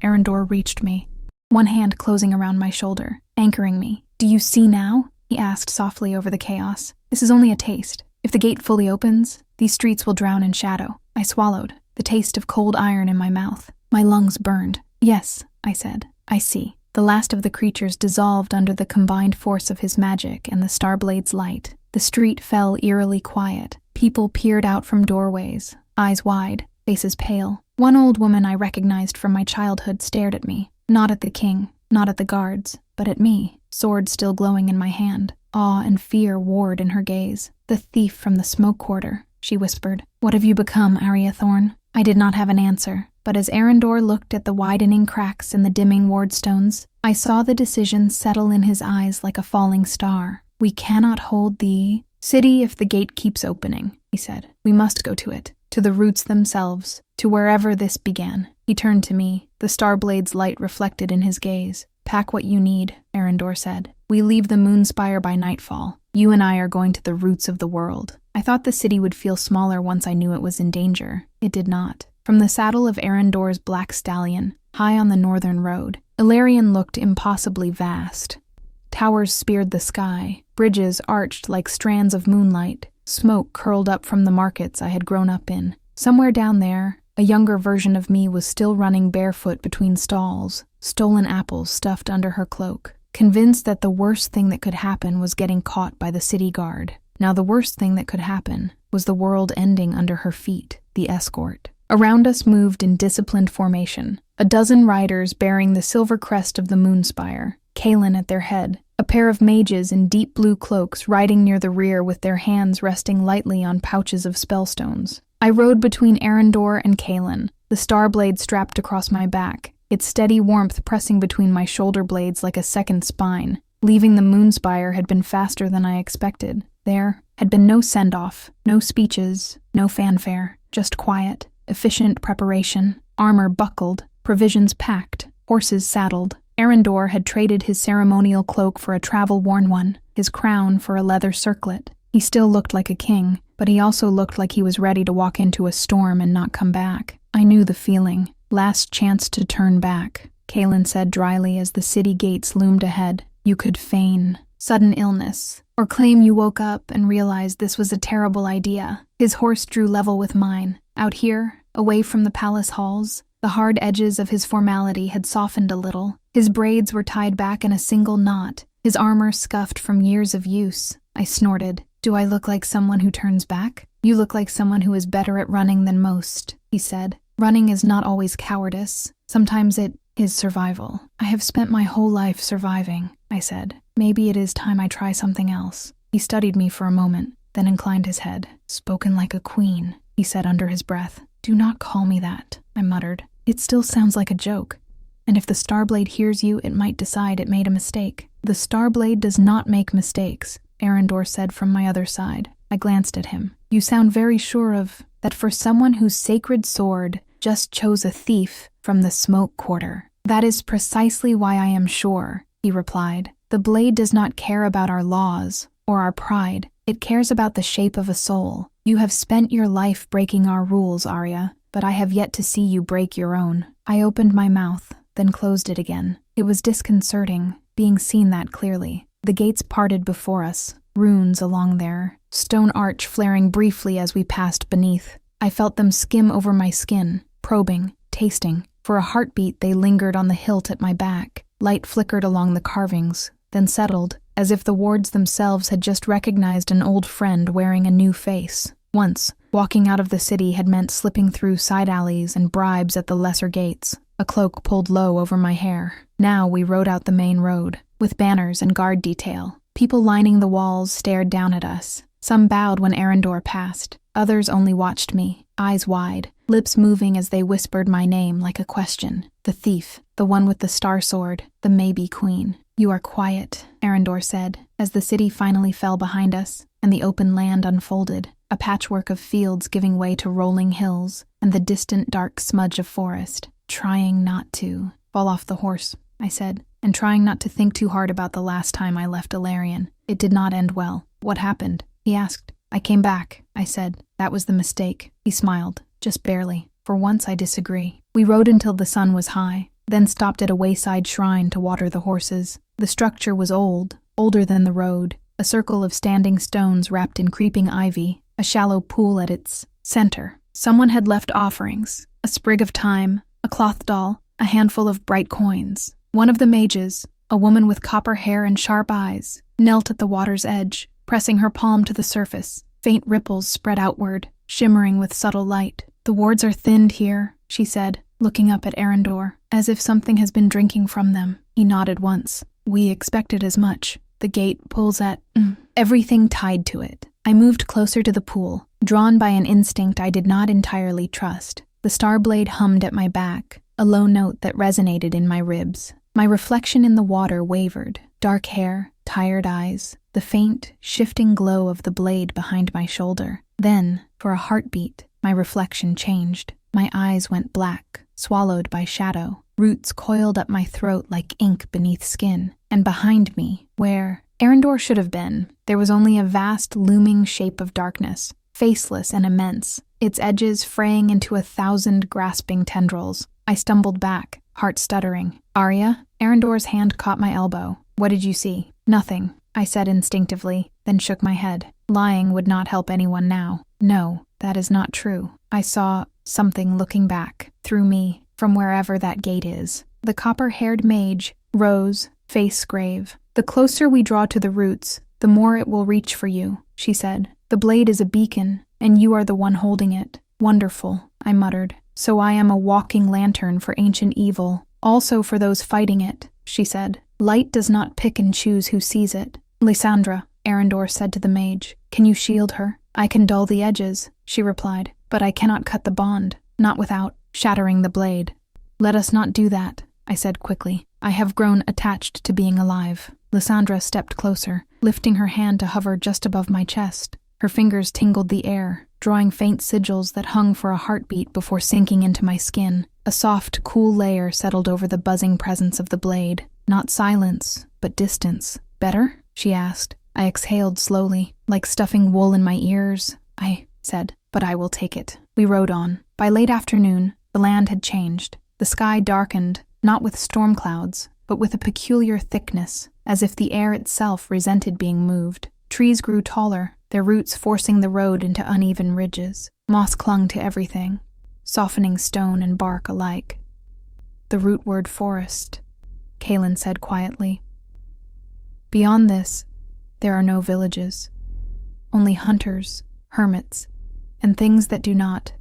Speaker 1: Arendor reached me, one hand closing around my shoulder, anchoring me, "Do you see now?" he asked softly over the chaos. "This is only a taste. If the gate fully opens, these streets will drown in shadow." I swallowed, the taste of cold iron in my mouth. My lungs burned. "Yes," I said. "I see." The last of the creatures dissolved under the combined force of his magic and the Starblade's light. The street fell eerily quiet. People peered out from doorways, eyes wide, faces pale. One old woman I recognized from my childhood stared at me, not at the king, not at the guards, but at me, sword still glowing in my hand. Awe and fear warred in her gaze. "The thief from the smoke quarter," she whispered. "What have you become, Arya Thorne?" I did not have an answer, but as Arendor looked at the widening cracks in the dimming wardstones, I saw the decision settle in his eyes like a falling star. "We cannot hold the city if the gate keeps opening," he said. "We must go to it, to the roots themselves, to wherever this began." He turned to me, the Starblade's light reflected in his gaze. "Pack what you need," Arendor said. "We leave the Moonspire by nightfall. You and I are going to the roots of the world." I thought the city would feel smaller once I knew it was in danger. It did not. From the saddle of Arendor's black stallion, high on the northern road, Illyrian looked impossibly vast. Towers speared the sky, bridges arched like strands of moonlight, smoke curled up from the markets I had grown up in. Somewhere down there, a younger version of me was still running barefoot between stalls, stolen apples stuffed under her cloak, convinced that the worst thing that could happen was getting caught by the city guard. Now the worst thing that could happen was the world ending under her feet, the escort. Around us moved in disciplined formation, a dozen riders bearing the silver crest of the Moonspire, Kaelin at their head, a pair of mages in deep blue cloaks riding near the rear with their hands resting lightly on pouches of spellstones. I rode between Arendor and Kaelin, the Starblade strapped across my back, its steady warmth pressing between my shoulder blades like a second spine. Leaving the Moonspire had been faster than I expected. There had been no send-off, no speeches, no fanfare, just quiet, efficient preparation, armor buckled, provisions packed, horses saddled. Arendor had traded his ceremonial cloak for a travel-worn one, his crown for a leather circlet. He still looked like a king, but he also looked like he was ready to walk into a storm and not come back. I knew the feeling. Last chance to turn back, Kaelin said dryly as the city gates loomed ahead. You could feign sudden illness, or claim you woke up and realized this was a terrible idea. His horse drew level with mine. Out here, away from the palace halls, the hard edges of his formality had softened a little. His braids were tied back in a single knot, his armor scuffed from years of use. I snorted. "Do I look like someone who turns back?" "You look like someone who is better at running than most," he said. "Running is not always cowardice. Sometimes it is survival." "I have spent my whole life surviving," I said. "Maybe it is time I try something else." He studied me for a moment, then inclined his head. "Spoken like a queen," he said under his breath. "Do not call me that," I muttered. "It still sounds like a joke. And if the Starblade hears you, it might decide it made a mistake." "The Starblade does not make mistakes," Arendor said from my other side. I glanced at him. "You sound very sure of that for someone whose sacred sword just chose a thief from the smoke quarter." "That is precisely why I am sure," he replied. "The blade does not care about our laws or our pride. It cares about the shape of a soul. You have spent your life breaking our rules, Arya, but I have yet to see you break your own." I opened my mouth, then closed it again. It was disconcerting, being seen that clearly. The gates parted before us, runes along their stone arch flaring briefly as we passed beneath. I felt them skim over my skin, probing, tasting. For a heartbeat they lingered on the hilt at my back. Light flickered along the carvings, then settled, as if the wards themselves had just recognized an old friend wearing a new face. Once, walking out of the city had meant slipping through side alleys and bribes at the lesser gates, a cloak pulled low over my hair. Now we rode out the main road, with banners and guard detail. People lining the walls stared down at us. Some bowed when Arendor passed. Others only watched me, eyes wide, lips moving as they whispered my name like a question. "The thief, the one with the star sword, the maybe queen." "You are quiet," Arendor said, as the city finally fell behind us, and the open land unfolded, a patchwork of fields giving way to rolling hills, and the distant dark smudge of forest. "Trying not to fall off the horse," I said, "and trying not to think too hard about the last time I left Illyrian. It did not end well." "What happened?" he asked. "I came back," I said. "That was the mistake." He smiled, just barely. "For once I disagree." We rode until the sun was high, then stopped at a wayside shrine to water the horses. The structure was old, older than the road, a circle of standing stones wrapped in creeping ivy, a shallow pool at its center. Someone had left offerings, a sprig of thyme, a cloth doll, a handful of bright coins. One of the mages, a woman with copper hair and sharp eyes, knelt at the water's edge, pressing her palm to the surface. Faint ripples spread outward, shimmering with subtle light. "The wards are thinned here," she said, looking up at Arendor, as if something has been drinking from them. He nodded once. "We expected as much. The gate pulls at everything tied to it." I moved closer to the pool, drawn by an instinct I did not entirely trust. The Starblade hummed at my back, a low note that resonated in my ribs. My reflection in the water wavered. Dark hair, tired eyes, the faint, shifting glow of the blade behind my shoulder. Then, for a heartbeat, my reflection changed. My eyes went black, swallowed by shadow. Roots coiled up my throat like ink beneath skin. And behind me, where Arendor should have been, there was only a vast, looming shape of darkness, faceless and immense, its edges fraying into 1,000 grasping tendrils. I stumbled back, heart stuttering. "Arya?" Arendor's hand caught my elbow. "What did you see?" "Nothing," I said instinctively, then shook my head. Lying would not help anyone now. "No, that is not true. I saw something looking back, through me, from wherever that gate is." The copper-haired mage rose, face grave. "The closer we draw to the roots, the more it will reach for you," she said. "The blade is a beacon, and you are the one holding it." "Wonderful," I muttered. "So I am a walking lantern for ancient evil, also for those fighting it," she said. "Light does not pick and choose who sees it." "Lysandra," Arendor said to the mage, "can you shield her?" "I can dull the edges," she replied, "but I cannot cut the bond, not without shattering the blade." "Let us not do that," I said quickly. I have grown attached to being alive. Lysandra stepped closer, lifting her hand to hover just above my chest. Her fingers tingled the air, drawing faint sigils that hung for a heartbeat before sinking into my skin. A soft, cool layer settled over the buzzing presence of the blade. Not silence, but distance. "Better?" she asked. I exhaled slowly, like stuffing wool in my ears. I said, "But I will take it." We rode on. By late afternoon, the land had changed. The sky darkened, not with storm clouds, but with a peculiar thickness, as if the air itself resented being moved. Trees grew taller, their roots forcing the road into uneven ridges. Moss clung to everything, softening stone and bark alike. "The rootward forest," Kaelin said quietly. "Beyond this, there are no villages. Only hunters, hermits, and things that do not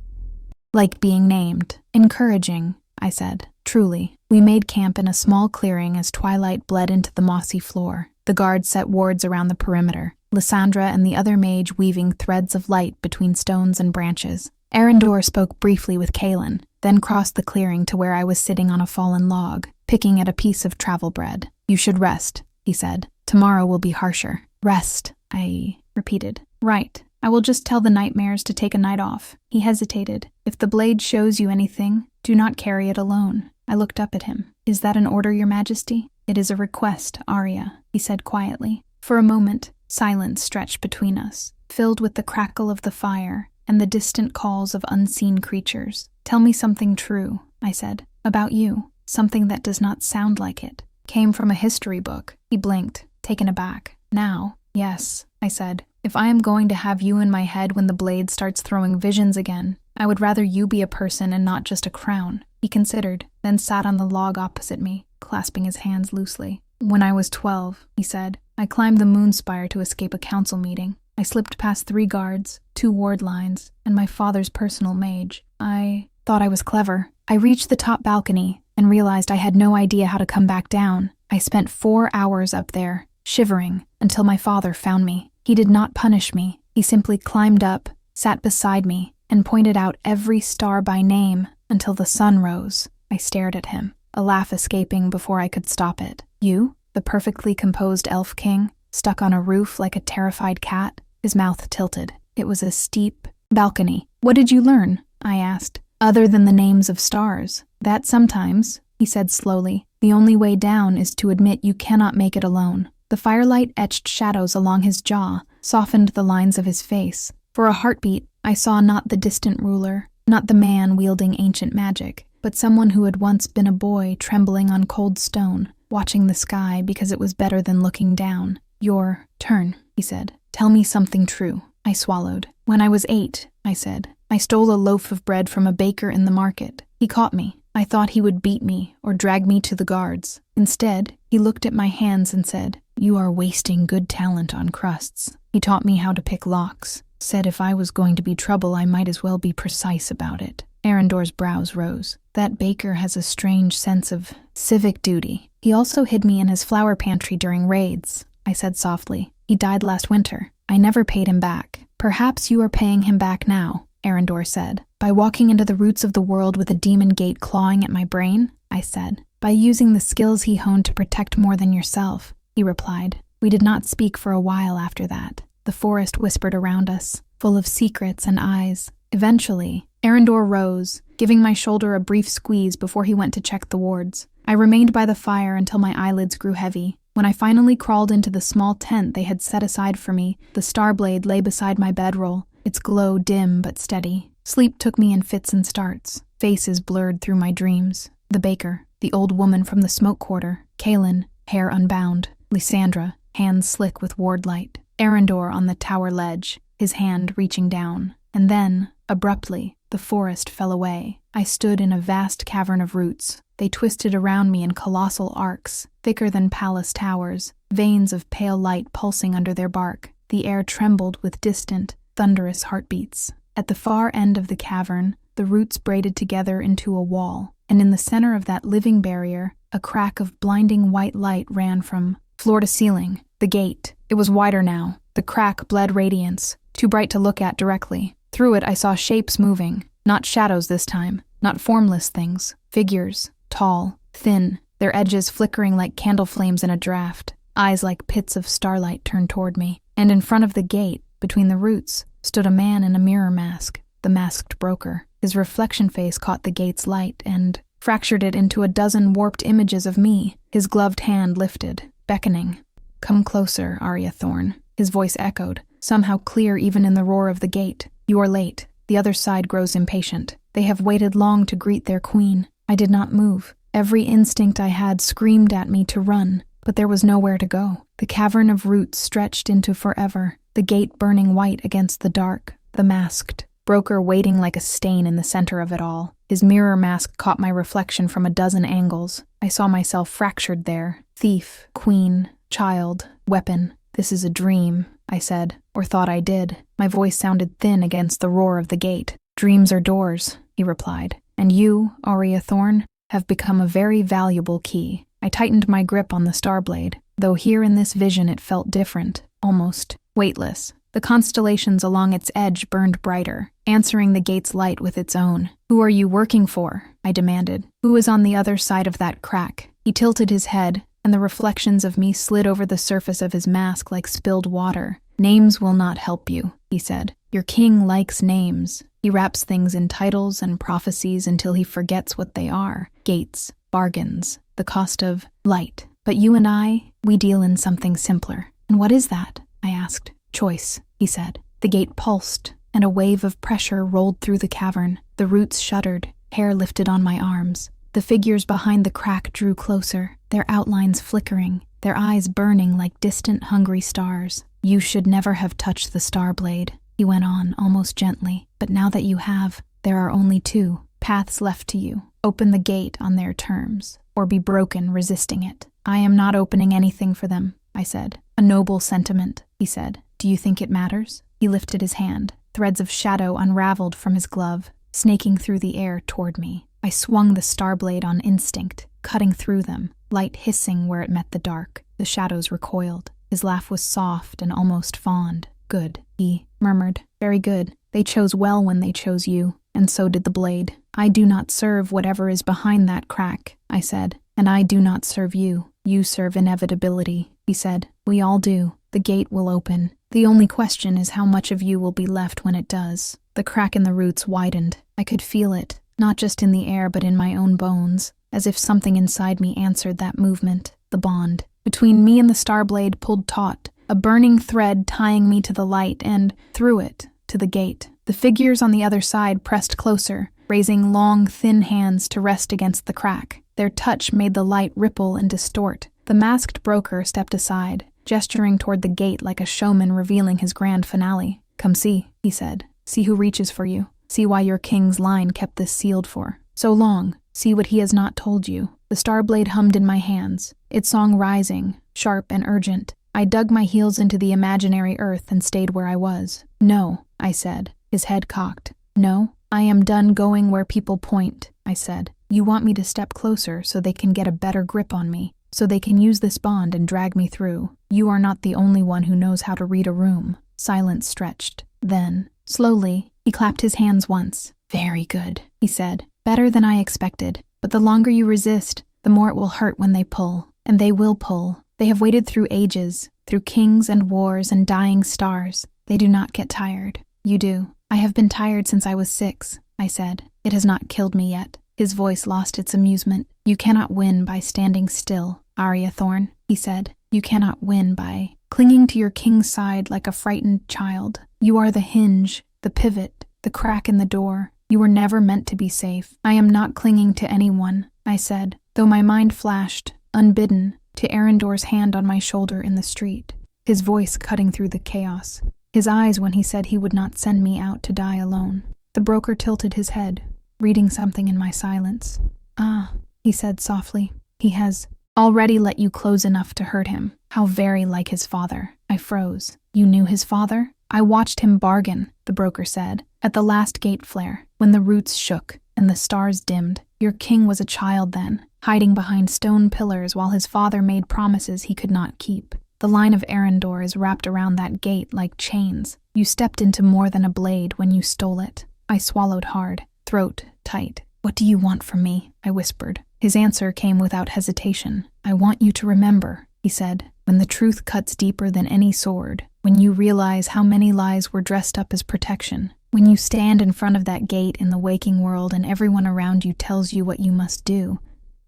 Speaker 1: like being named." "Encouraging," I said. Truly. We made camp in a small clearing as twilight bled into the mossy floor. The guards set wards around the perimeter, Lysandra and the other mage weaving threads of light between stones and branches. Arendor spoke briefly with Kaelin, then crossed the clearing to where I was sitting on a fallen log, picking at a piece of travel bread. "You should rest," he said. "Tomorrow will be harsher." "Rest," I repeated. "Right. I will just tell the nightmares to take a night off." He hesitated. "If the blade shows you anything, do not carry it alone." I looked up at him. "Is that an order, Your Majesty?" "It is a request, Arya," he said quietly. For a moment, silence stretched between us, filled with the crackle of the fire and the distant calls of unseen creatures. "Tell me something true," I said, "about you, something that does not sound like it." "Came from a history book." He blinked, taken aback. "Now?" "Yes," I said. "If I am going to have you in my head when the blade starts throwing visions again, I would rather you be a person and not just a crown." He considered, then sat on the log opposite me, clasping his hands loosely. "When I was 12, he said, I climbed the Moonspire to escape a council meeting. I slipped past 3 guards, 2 ward lines, and my father's personal mage. I thought I was clever. I reached the top balcony and realized I had no idea how to come back down. I spent 4 hours up there, shivering, until my father found me. He did not punish me. He simply climbed up, sat beside me, and pointed out every star by name until the sun rose." I stared at him, a laugh escaping before I could stop it. "You? The perfectly composed elf king, stuck on a roof like a terrified cat?" His mouth tilted. "It was a steep balcony." "What did you learn?" I asked. "Other than the names of stars." "That sometimes," he said slowly, "the only way down is to admit you cannot make it alone." The firelight etched shadows along his jaw, softened the lines of his face. For a heartbeat, I saw not the distant ruler, not the man wielding ancient magic, but someone who had once been a boy trembling on cold stone, watching the sky because it was better than looking down. Your turn, he said. Tell me something true. I swallowed. When I was 8, I said, I stole a loaf of bread from a baker in the market. He caught me. I thought he would beat me or drag me to the guards. Instead, he looked at my hands and said, You are wasting good talent on crusts. He taught me how to pick locks. Said if I was going to be trouble, I might as well be precise about it. Arendor's brows rose. That baker has a strange sense of civic duty. He also hid me in his flower pantry during raids, I said softly. He died last winter. I never paid him back. Perhaps you are paying him back now, Arendor said. By walking into the roots of the world with a demon gate clawing at my brain, I said. By using the skills he honed to protect more than yourself, he replied. We did not speak for a while after that. The forest whispered around us, full of secrets and eyes. Eventually, Arendor rose, giving my shoulder a brief squeeze before he went to check the wards. I remained by the fire until my eyelids grew heavy. When I finally crawled into the small tent they had set aside for me, the Starblade lay beside my bedroll, its glow dim but steady. Sleep took me in fits and starts. Faces blurred through my dreams. The baker, the old woman from the smoke quarter, Kaelin, hair unbound, Lysandra, hands slick with ward light, Arendor on the tower ledge, his hand reaching down. And then, abruptly, the forest fell away. I stood in a vast cavern of roots. They twisted around me in colossal arcs, thicker than palace towers, veins of pale light pulsing under their bark. The air trembled with distant, thunderous heartbeats. At the far end of the cavern, the roots braided together into a wall, and in the center of that living barrier, a crack of blinding white light ran from floor to ceiling. The gate. It was wider now. The crack bled radiance, too bright to look at directly. Through it I saw shapes moving, not shadows this time, not formless things, figures, tall, thin, their edges flickering like candle flames in a draft, eyes like pits of starlight turned toward me. And in front of the gate, between the roots, stood a man in a mirror mask, the masked broker. His reflection face caught the gate's light and fractured it into a dozen warped images of me. His gloved hand lifted, beckoning. Come closer, Arya Thorn. His voice echoed, somehow clear even in the roar of the gate. You are late. The other side grows impatient. They have waited long to greet their queen. I did not move. Every instinct I had screamed at me to run, but there was nowhere to go. The cavern of roots stretched into forever, the gate burning white against the dark, the masked broker waiting like a stain in the center of it all. His mirror mask caught my reflection from a dozen angles. I saw myself fractured there. Thief, queen, child, weapon. This is a dream, I said, or thought I did. My voice sounded thin against the roar of the gate. Dreams are doors, he replied. And you, Arya Thorn, have become a very valuable key. I tightened my grip on the Starblade, though here in this vision it felt different, almost weightless. The constellations along its edge burned brighter, answering the gate's light with its own. Who are you working for? I demanded. Who is on the other side of that crack? He tilted his head, and the reflections of me slid over the surface of his mask like spilled water. Names will not help you, he said. Your king likes names. He wraps things in titles and prophecies until he forgets what they are. Gates, bargains, the cost of light. But you and I, we deal in something simpler. And what is that? I asked. Choice, he said. The gate pulsed, and a wave of pressure rolled through the cavern. The roots shuddered, hair lifted on my arms. The figures behind the crack drew closer, their outlines flickering, their eyes burning like distant, hungry stars. You should never have touched the Starblade, he went on, almost gently. But now that you have, there are only two paths left to you. Open the gate on their terms, or be broken resisting it. I am not opening anything for them, I said. A noble sentiment, he said. Do you think it matters? He lifted his hand. Threads of shadow unraveled from his glove, snaking through the air toward me. I swung the Starblade on instinct, cutting through them, light hissing where it met the dark. The shadows recoiled. His laugh was soft and almost fond. Good, he murmured. Very good. They chose well when they chose you, and so did the blade. I do not serve whatever is behind that crack, I said, and I do not serve you. You serve inevitability, he said. We all do. The gate will open. The only question is how much of you will be left when it does. The crack in the roots widened. I could feel it, not just in the air but in my own bones, as if something inside me answered that movement. The bond between me and the Starblade pulled taut, a burning thread tying me to the light and, through it, to the gate. The figures on the other side pressed closer, raising long, thin hands to rest against the crack. Their touch made the light ripple and distort. The masked broker stepped aside, gesturing toward the gate like a showman revealing his grand finale. "Come see," he said. "See who reaches for you. See why your king's line kept this sealed for so long. See what he has not told you." The Starblade hummed in my hands, its song rising, sharp and urgent. I dug my heels into the imaginary earth and stayed where I was. "No," I said, his head cocked. "No, I am done going where people point," I said. "You want me to step closer so they can get a better grip on me, so they can use this bond and drag me through. You are not the only one who knows how to read a room." Silence stretched. Then, slowly, he clapped his hands once. "Very good," he said. "Better than I expected. But the longer you resist, the more it will hurt when they pull. And they will pull. They have waited through ages, through kings and wars and dying stars. They do not get tired. You do." "I have been tired since I was 6, I said. "It has not killed me yet." His voice lost its amusement. "You cannot win by standing still, Arya Thorn," he said. "You cannot win by clinging to your king's side like a frightened child. You are the hinge, the pivot, the crack in the door. You were never meant to be safe." "I am not clinging to anyone," I said, though my mind flashed, unbidden, to Arendor's hand on my shoulder in the street, his voice cutting through the chaos, his eyes when he said he would not send me out to die alone. The broker tilted his head, reading something in my silence. "Ah," he said softly, "he has already let you close enough to hurt him. How very like his father." I froze. "You knew his father?" "I watched him bargain," the broker said, "at the last gate flare, when the roots shook and the stars dimmed. Your king was a child then, hiding behind stone pillars while his father made promises he could not keep. The line of Arendor is wrapped around that gate like chains. You stepped into more than a blade when you stole it." I swallowed hard, throat tight. "What do you want from me?" I whispered. His answer came without hesitation. "I want you to remember," he said, "when the truth cuts deeper than any sword, when you realize how many lies were dressed up as protection, when you stand in front of that gate in the waking world and everyone around you tells you what you must do,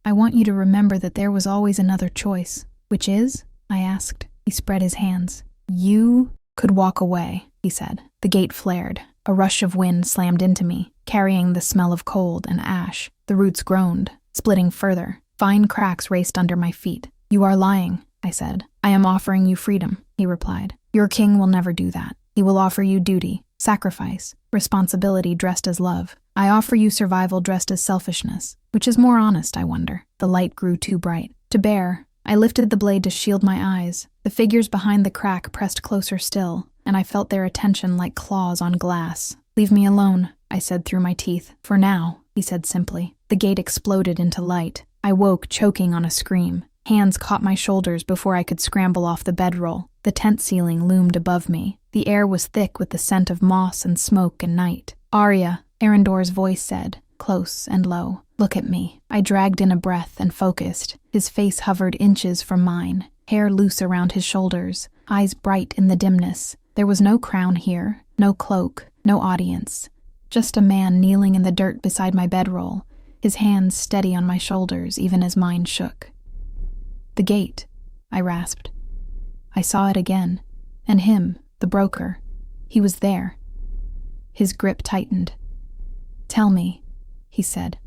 Speaker 1: I want you to remember that there was always another choice." "Which is?" I asked. He spread his hands. "You could walk away," he said. The gate flared. A rush of wind slammed into me, carrying the smell of cold and ash. The roots groaned, splitting further. Fine cracks raced under my feet. "You are lying," I said. "I am offering you freedom," he replied. "Your king will never do that. He will offer you duty, sacrifice, responsibility dressed as love. I offer you survival dressed as selfishness. Which is more honest, I wonder?" The light grew too bright to bear. I lifted the blade to shield my eyes. The figures behind the crack pressed closer still, and I felt their attention like claws on glass. "Leave me alone," I said through my teeth. "For now," he said simply. The gate exploded into light. I woke, choking on a scream. Hands caught my shoulders before I could scramble off the bedroll. The tent ceiling loomed above me. The air was thick with the scent of moss and smoke and night. "Arya," Arendor's voice said, close and low. "Look at me." I dragged in a breath and focused. His face hovered inches from mine, hair loose around his shoulders, eyes bright in the dimness. There was no crown here, no cloak, no audience. Just a man kneeling in the dirt beside my bedroll, his hands steady on my shoulders even as mine shook. "The gate," I rasped. I saw it again, and him, the broker. He was there. His grip tightened. "Tell me," he said.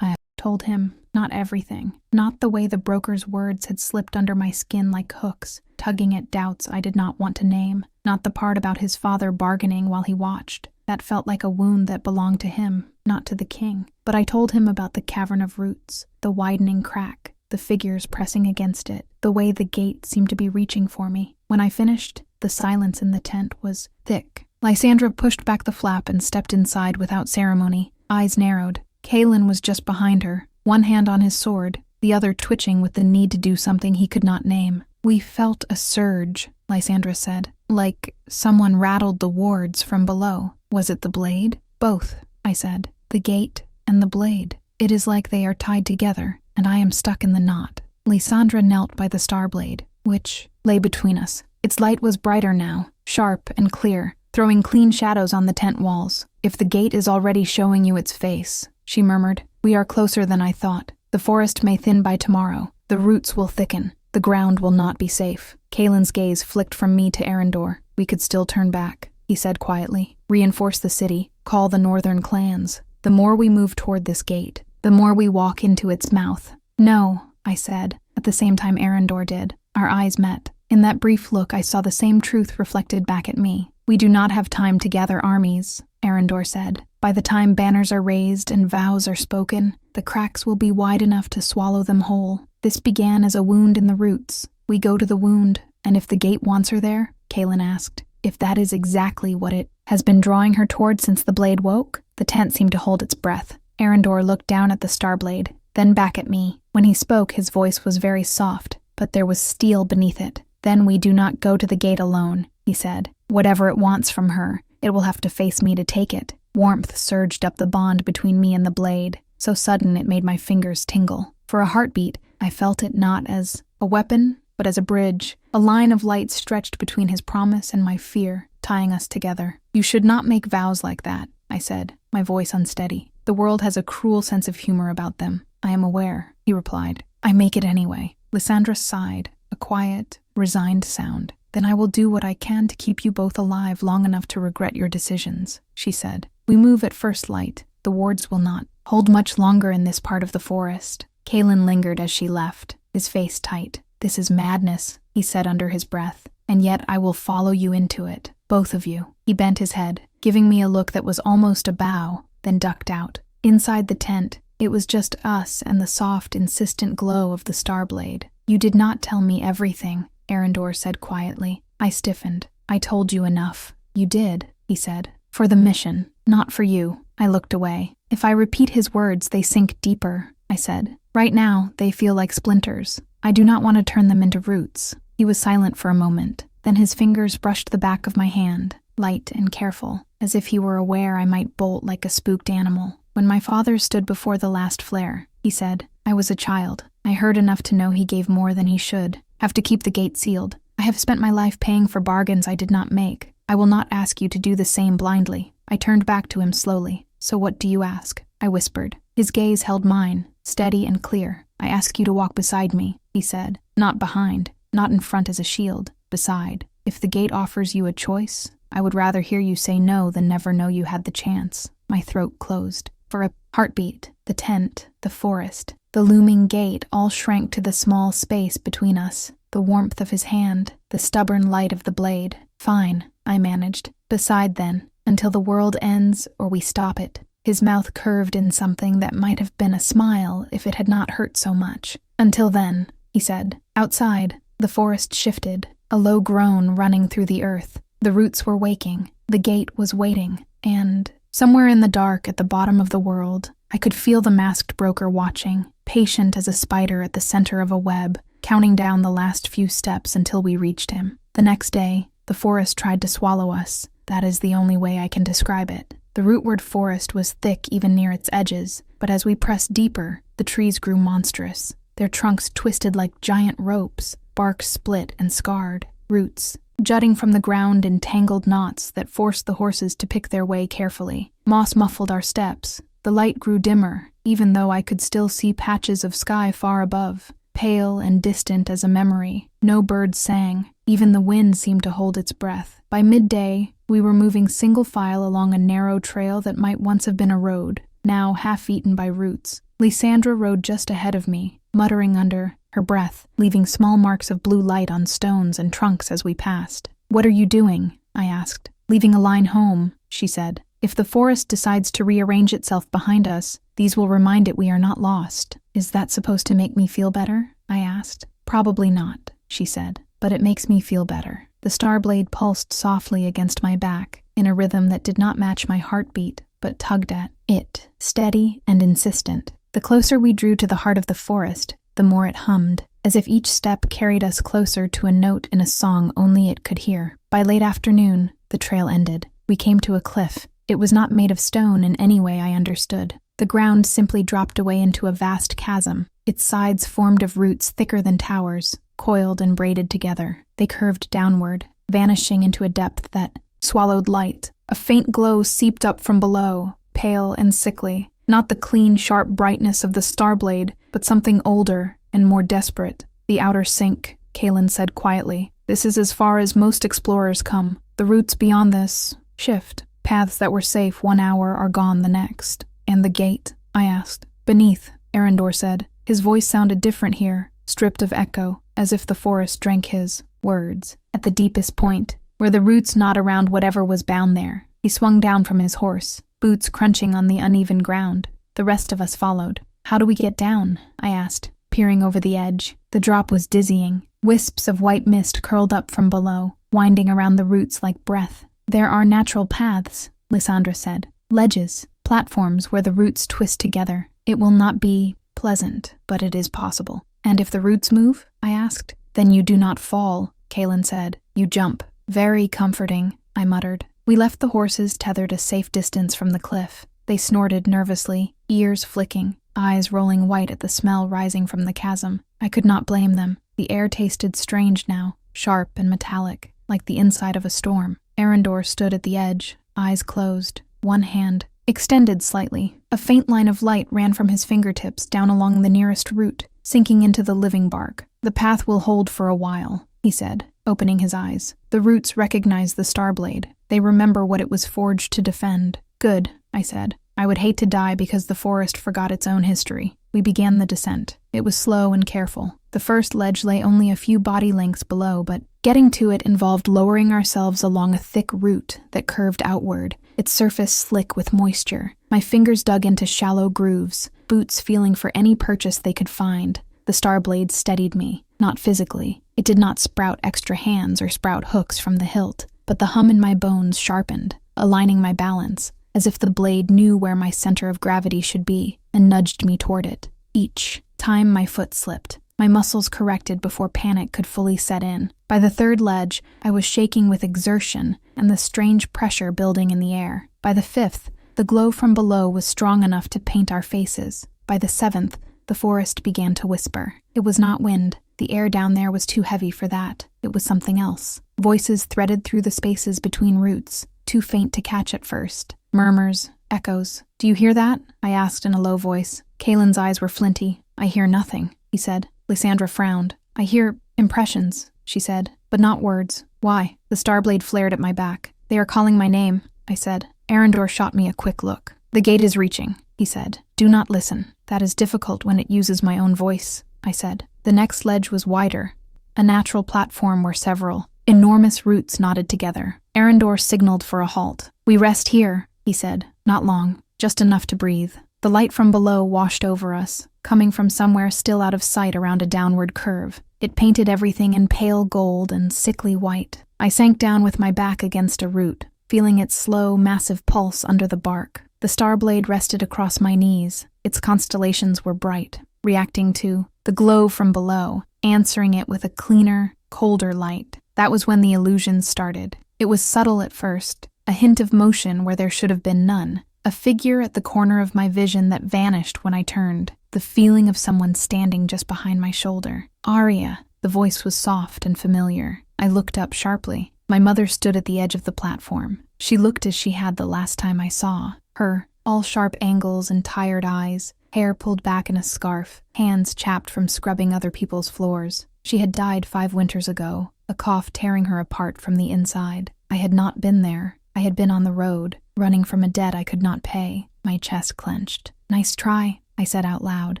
Speaker 1: I told him not everything, not the way the broker's words had slipped under my skin like hooks, tugging at doubts I did not want to name, not the part about his father bargaining while he watched. That felt like a wound that belonged to him, not to the king. But I told him about the cavern of roots, the widening crack, the figures pressing against it, the way the gate seemed to be reaching for me. When I finished, the silence in the tent was thick. Lysandra pushed back the flap and stepped inside without ceremony. Eyes narrowed. Kaelin was just behind her, one hand on his sword, the other twitching with the need to do something he could not name. "We felt a surge," Lysandra said, "like someone rattled the wards from below." "Was it the blade?" "Both," I said. "The gate and the blade. It is like they are tied together, and I am stuck in the knot." Lysandra knelt by the Starblade, which lay between us. Its light was brighter now, sharp and clear, throwing clean shadows on the tent walls. "If the gate is already showing you its face," she murmured, "we are closer than I thought. The forest may thin by tomorrow. The roots will thicken. The ground will not be safe." Kaelin's gaze flicked from me to Arendor. "We could still turn back," he said quietly. "Reinforce the city. Call the northern clans. The more we move toward this gate, the more we walk into its mouth." "No," I said, at the same time Arendor did. Our eyes met. In that brief look, I saw the same truth reflected back at me. "We do not have time to gather armies," Arendor said. "By the time banners are raised and vows are spoken, the cracks will be wide enough to swallow them whole. This began as a wound in the roots. We go to the wound, and if the gate wants her there," Kaelin asked, "if that is exactly what it has been drawing her toward since the blade woke?" The tent seemed to hold its breath. Arendor looked down at the Starblade, then back at me. When he spoke, his voice was very soft, but there was steel beneath it. "Then we do not go to the gate alone," he said. "Whatever it wants from her, it will have to face me to take it." Warmth surged up the bond between me and the blade, so sudden it made my fingers tingle. For a heartbeat, I felt it not as a weapon, but as a bridge. A line of light stretched between his promise and my fear, tying us together. "You should not make vows like that," I said, my voice unsteady. "The world has a cruel sense of humor about them." "I am aware," he replied. "I make it anyway." Lysandra sighed, a quiet, resigned sound. "Then I will do what I can to keep you both alive long enough to regret your decisions," she said. "We move at first light. The wards will not hold much longer in this part of the forest." Kaelin lingered as she left, his face tight. "This is madness," he said under his breath, "and yet I will follow you into it, both of you." He bent his head, giving me a look that was almost a bow, then ducked out. Inside the tent, it was just us and the soft, insistent glow of the Starblade. "You did not tell me everything," Arendor said quietly. I stiffened. "I told you enough." "You did," he said. "For the mission, not for you." I looked away. "If I repeat his words, they sink deeper," I said. "Right now, they feel like splinters. I do not want to turn them into roots." He was silent for a moment. Then his fingers brushed the back of my hand, light and careful, as if he were aware I might bolt like a spooked animal. "When my father stood before the last flare," he said, "I was a child. I heard enough to know he gave more than he should. Have to keep the gate sealed. I have spent my life paying for bargains I did not make. I will not ask you to do the same blindly." I turned back to him slowly. "So what do you ask?" I whispered. His gaze held mine, steady and clear. "I ask you to walk beside me," he said. "Not behind, not in front as a shield. Beside. If the gate offers you a choice, I would rather hear you say no than never know you had the chance." My throat closed. For a heartbeat, the tent, the forest, the looming gate all shrank to the small space between us. The warmth of his hand, the stubborn light of the blade. "Fine," I managed. "Beside then, until the world ends or we stop it." His mouth curved in something that might have been a smile if it had not hurt so much. "Until then," he said. Outside, the forest shifted, a low groan running through the earth. The roots were waking. The gate was waiting. And somewhere in the dark at the bottom of the world, I could feel the masked broker watching, patient as a spider at the center of a web, counting down the last few steps until we reached him. The next day, the forest tried to swallow us. That is the only way I can describe it. The rootward forest was thick even near its edges, but as we pressed deeper, the trees grew monstrous. Their trunks twisted like giant ropes, bark split and scarred, roots jutting from the ground in tangled knots that forced the horses to pick their way carefully. Moss muffled our steps. The light grew dimmer, even though I could still see patches of sky far above, pale and distant as a memory. No birds sang. Even the wind seemed to hold its breath. By midday, we were moving single file along a narrow trail that might once have been a road, now half-eaten by roots. Lysandra rode just ahead of me, muttering under her breath, leaving small marks of blue light on stones and trunks as we passed. "What are you doing?" I asked. "Leaving a line home," she said. "If the forest decides to rearrange itself behind us, these will remind it we are not lost." "Is that supposed to make me feel better?" I asked. "Probably not," she said, "but it makes me feel better." The Starblade pulsed softly against my back, in a rhythm that did not match my heartbeat, but tugged at it, steady and insistent. The closer we drew to the heart of the forest, the more it hummed, as if each step carried us closer to a note in a song only it could hear. By late afternoon, the trail ended. We came to a cliff. It was not made of stone in any way I understood. The ground simply dropped away into a vast chasm. Its sides formed of roots thicker than towers, coiled and braided together. They curved downward, vanishing into a depth that swallowed light. A faint glow seeped up from below, pale and sickly. Not the clean, sharp brightness of the Starblade, but something older and more desperate. "The outer sink," Kaelin said quietly. "This is as far as most explorers come. The routes beyond this shift. Paths that were safe one hour are gone the next." "And the gate?" I asked. "Beneath," Arendor said. His voice sounded different here, stripped of echo, as if the forest drank his. words, at the deepest point, where the roots knot around whatever was bound there. He swung down from his horse, boots crunching on the uneven ground. The rest of us followed. "How do we get down?" I asked, peering over the edge. The drop was dizzying. Wisps of white mist curled up from below, winding around the roots like breath. "There are natural paths," Lysandra said. "Ledges, platforms where the roots twist together. It will not be pleasant, but it is possible." "And if the roots move?" I asked. "Then you do not fall," Kaelin said. "You jump." "Very comforting," I muttered. We left the horses tethered a safe distance from the cliff. They snorted nervously, ears flicking, eyes rolling white at the smell rising from the chasm. I could not blame them. The air tasted strange now, sharp and metallic, like the inside of a storm. Arendor stood at the edge, eyes closed, one hand extended slightly. A faint line of light ran from his fingertips down along the nearest root, sinking into the living bark. "The path will hold for a while," he said, opening his eyes. "The roots recognize the Starblade. They remember what it was forged to defend." "Good," I said. "I would hate to die because the forest forgot its own history." We began the descent. It was slow and careful. The first ledge lay only a few body lengths below, but getting to it involved lowering ourselves along a thick root that curved outward, its surface slick with moisture. My fingers dug into shallow grooves, boots feeling for any purchase they could find. The Starblade steadied me, not physically. It did not sprout extra hands or sprout hooks from the hilt, but the hum in my bones sharpened, aligning my balance, as if the blade knew where my center of gravity should be, and nudged me toward it. Each time my foot slipped, my muscles corrected before panic could fully set in. By the third ledge, I was shaking with exertion and the strange pressure building in the air. By the fifth, the glow from below was strong enough to paint our faces. By the seventh, the forest began to whisper. It was not wind. The air down there was too heavy for that. It was something else. Voices threaded through the spaces between roots, too faint to catch at first. Murmurs, echoes. "Do you hear that?" I asked in a low voice. Kaelin's eyes were flinty. "I hear nothing," he said. Lysandra frowned. "I hear impressions," she said, "but not words." "Why?" The Starblade flared at my back. "They are calling my name," I said. Arendor shot me a quick look. "The gate is reaching," he said. "Do not listen." "That is difficult when it uses my own voice," I said. The next ledge was wider, a natural platform where several enormous roots knotted together. Arendor signaled for a halt. "We rest here," he said. "Not long, just enough to breathe." The light from below washed over us, coming from somewhere still out of sight around a downward curve. It painted everything in pale gold and sickly white. I sank down with my back against a root, feeling its slow, massive pulse under the bark. The Starblade rested across my knees. Its constellations were bright, reacting to the glow from below, answering it with a cleaner, colder light. That was when the illusion started. It was subtle at first, a hint of motion where there should have been none, a figure at the corner of my vision that vanished when I turned, the feeling of someone standing just behind my shoulder. "Arya." The voice was soft and familiar. I looked up sharply. My mother stood at the edge of the platform. She looked as she had the last time I saw her, all sharp angles and tired eyes, hair pulled back in a scarf, hands chapped from scrubbing other people's floors. She had died 5 winters ago, a cough tearing her apart from the inside. I had not been there. I had been on the road, running from a debt I could not pay. My chest clenched. "Nice try," I said out loud,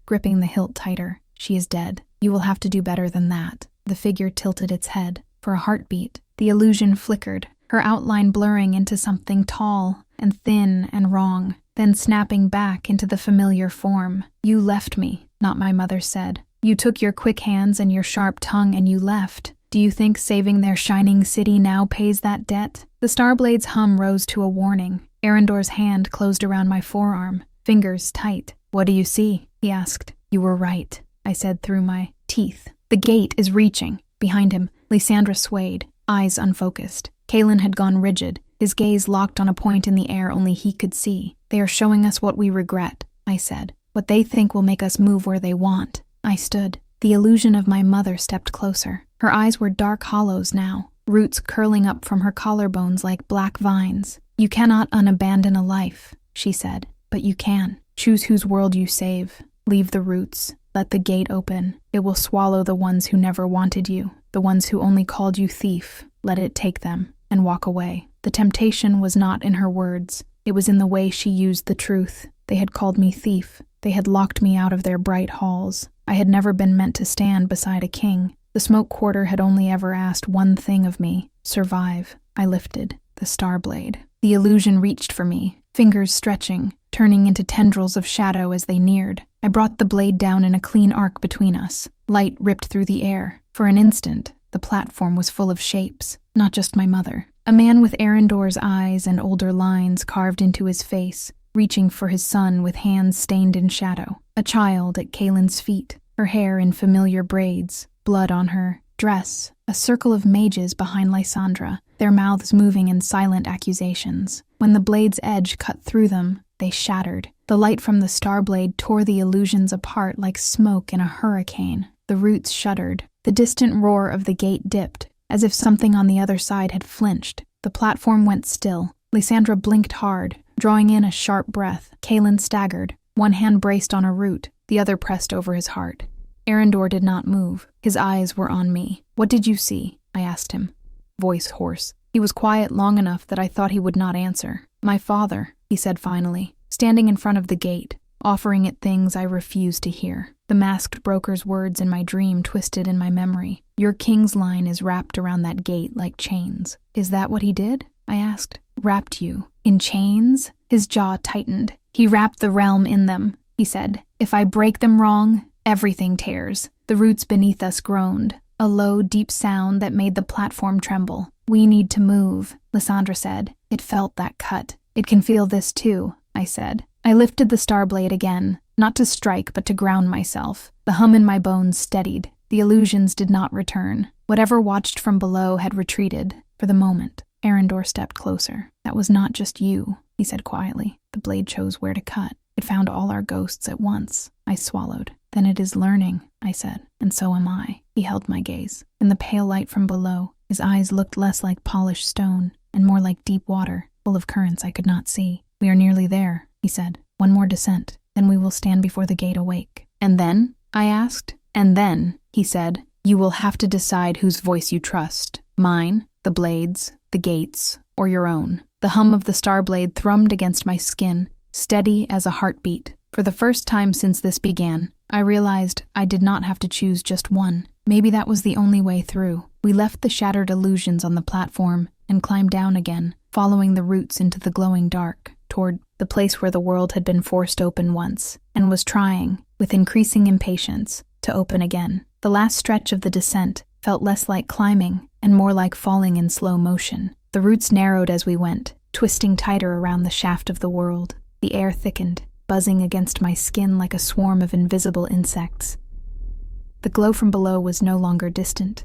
Speaker 1: gripping the hilt tighter. "She is dead. You will have to do better than that." The figure tilted its head. For a heartbeat, the illusion flickered, her outline blurring into something tall and thin and wrong, then snapping back into the familiar form. "You left me," not my mother said. "You took your quick hands and your sharp tongue and you left. Do you think saving their shining city now pays that debt?" The Starblade's hum rose to a warning. Arendor's hand closed around my forearm, fingers tight. "What do you see?" he asked. "You were right," I said through my teeth. "The gate is reaching." Behind him, Lysandra swayed, eyes unfocused. Kaelin had gone rigid, his gaze locked on a point in the air only he could see. "They are showing us what we regret," I said. "What they think will make us move where they want." I stood. The illusion of my mother stepped closer. Her eyes were dark hollows now, roots curling up from her collarbones like black vines. "You cannot unabandon a life," she said, "but you can. Choose whose world you save. Leave the roots. Let the gate open. It will swallow the ones who never wanted you, the ones who only called you thief. Let it take them, and walk away." The temptation was not in her words. It was in the way she used the truth. They had called me thief. They had locked me out of their bright halls. I had never been meant to stand beside a king. The smoke quarter had only ever asked one thing of me: survive. I lifted the Starblade. The illusion reached for me, fingers stretching, turning into tendrils of shadow as they neared. I brought the blade down in a clean arc between us. Light ripped through the air. For an instant, the platform was full of shapes, not just my mother. A man with Arendor's eyes and older lines carved into his face, reaching for his son with hands stained in shadow. A child at Kaelin's feet, her hair in familiar braids, blood on her dress. A circle of mages behind Lysandra, their mouths moving in silent accusations. When the blade's edge cut through them, they shattered. The light from the Starblade tore the illusions apart like smoke in a hurricane. The roots shuddered. The distant roar of the gate dipped, as if something on the other side had flinched. The platform went still. Lysandra blinked hard, drawing in a sharp breath. Kaelin staggered. One hand braced on a root, the other pressed over his heart. Arendor did not move. His eyes were on me. "What did you see?" I asked him, voice hoarse. He was quiet long enough that I thought he would not answer. "My father," he said finally, standing in front of the gate, offering it things I refused to hear. The masked broker's words in my dream twisted in my memory. "Your king's line is wrapped around that gate like chains." "Is that what he did?" I asked. "Wrapped you in chains?" His jaw tightened. "He wrapped the realm in them," he said. "If I break them wrong, everything tears." The roots beneath us groaned, a low, deep sound that made the platform tremble. "We need to move," Lysandra said. "It felt that cut." "It can feel this too," I said. I lifted the Starblade again, not to strike but to ground myself. The hum in my bones steadied. The illusions did not return. Whatever watched from below had retreated, for the moment. Arendor stepped closer. "That was not just you," he said quietly. "The blade chose where to cut. It found all our ghosts at once." I swallowed. "Then it is learning," I said, "and so am I." He held my gaze. In the pale light from below, his eyes looked less like polished stone and more like deep water, full of currents I could not see. "We are nearly there," he said. "One more descent, then we will stand before the gate awake." "And then?" I asked. "And then," he said, "you will have to decide whose voice you trust. Mine, the blade's, the gate's, or your own." The hum of the Starblade thrummed against my skin, steady as a heartbeat. For the first time since this began, I realized I did not have to choose just one. Maybe that was the only way through. We left the shattered illusions on the platform and climbed down again, following the roots into the glowing dark, toward the place where the world had been forced open once, and was trying, with increasing impatience, to open again. The last stretch of the descent felt less like climbing and more like falling in slow motion. The roots narrowed as we went, twisting tighter around the shaft of the world. The air thickened, buzzing against my skin like a swarm of invisible insects. The glow from below was no longer distant.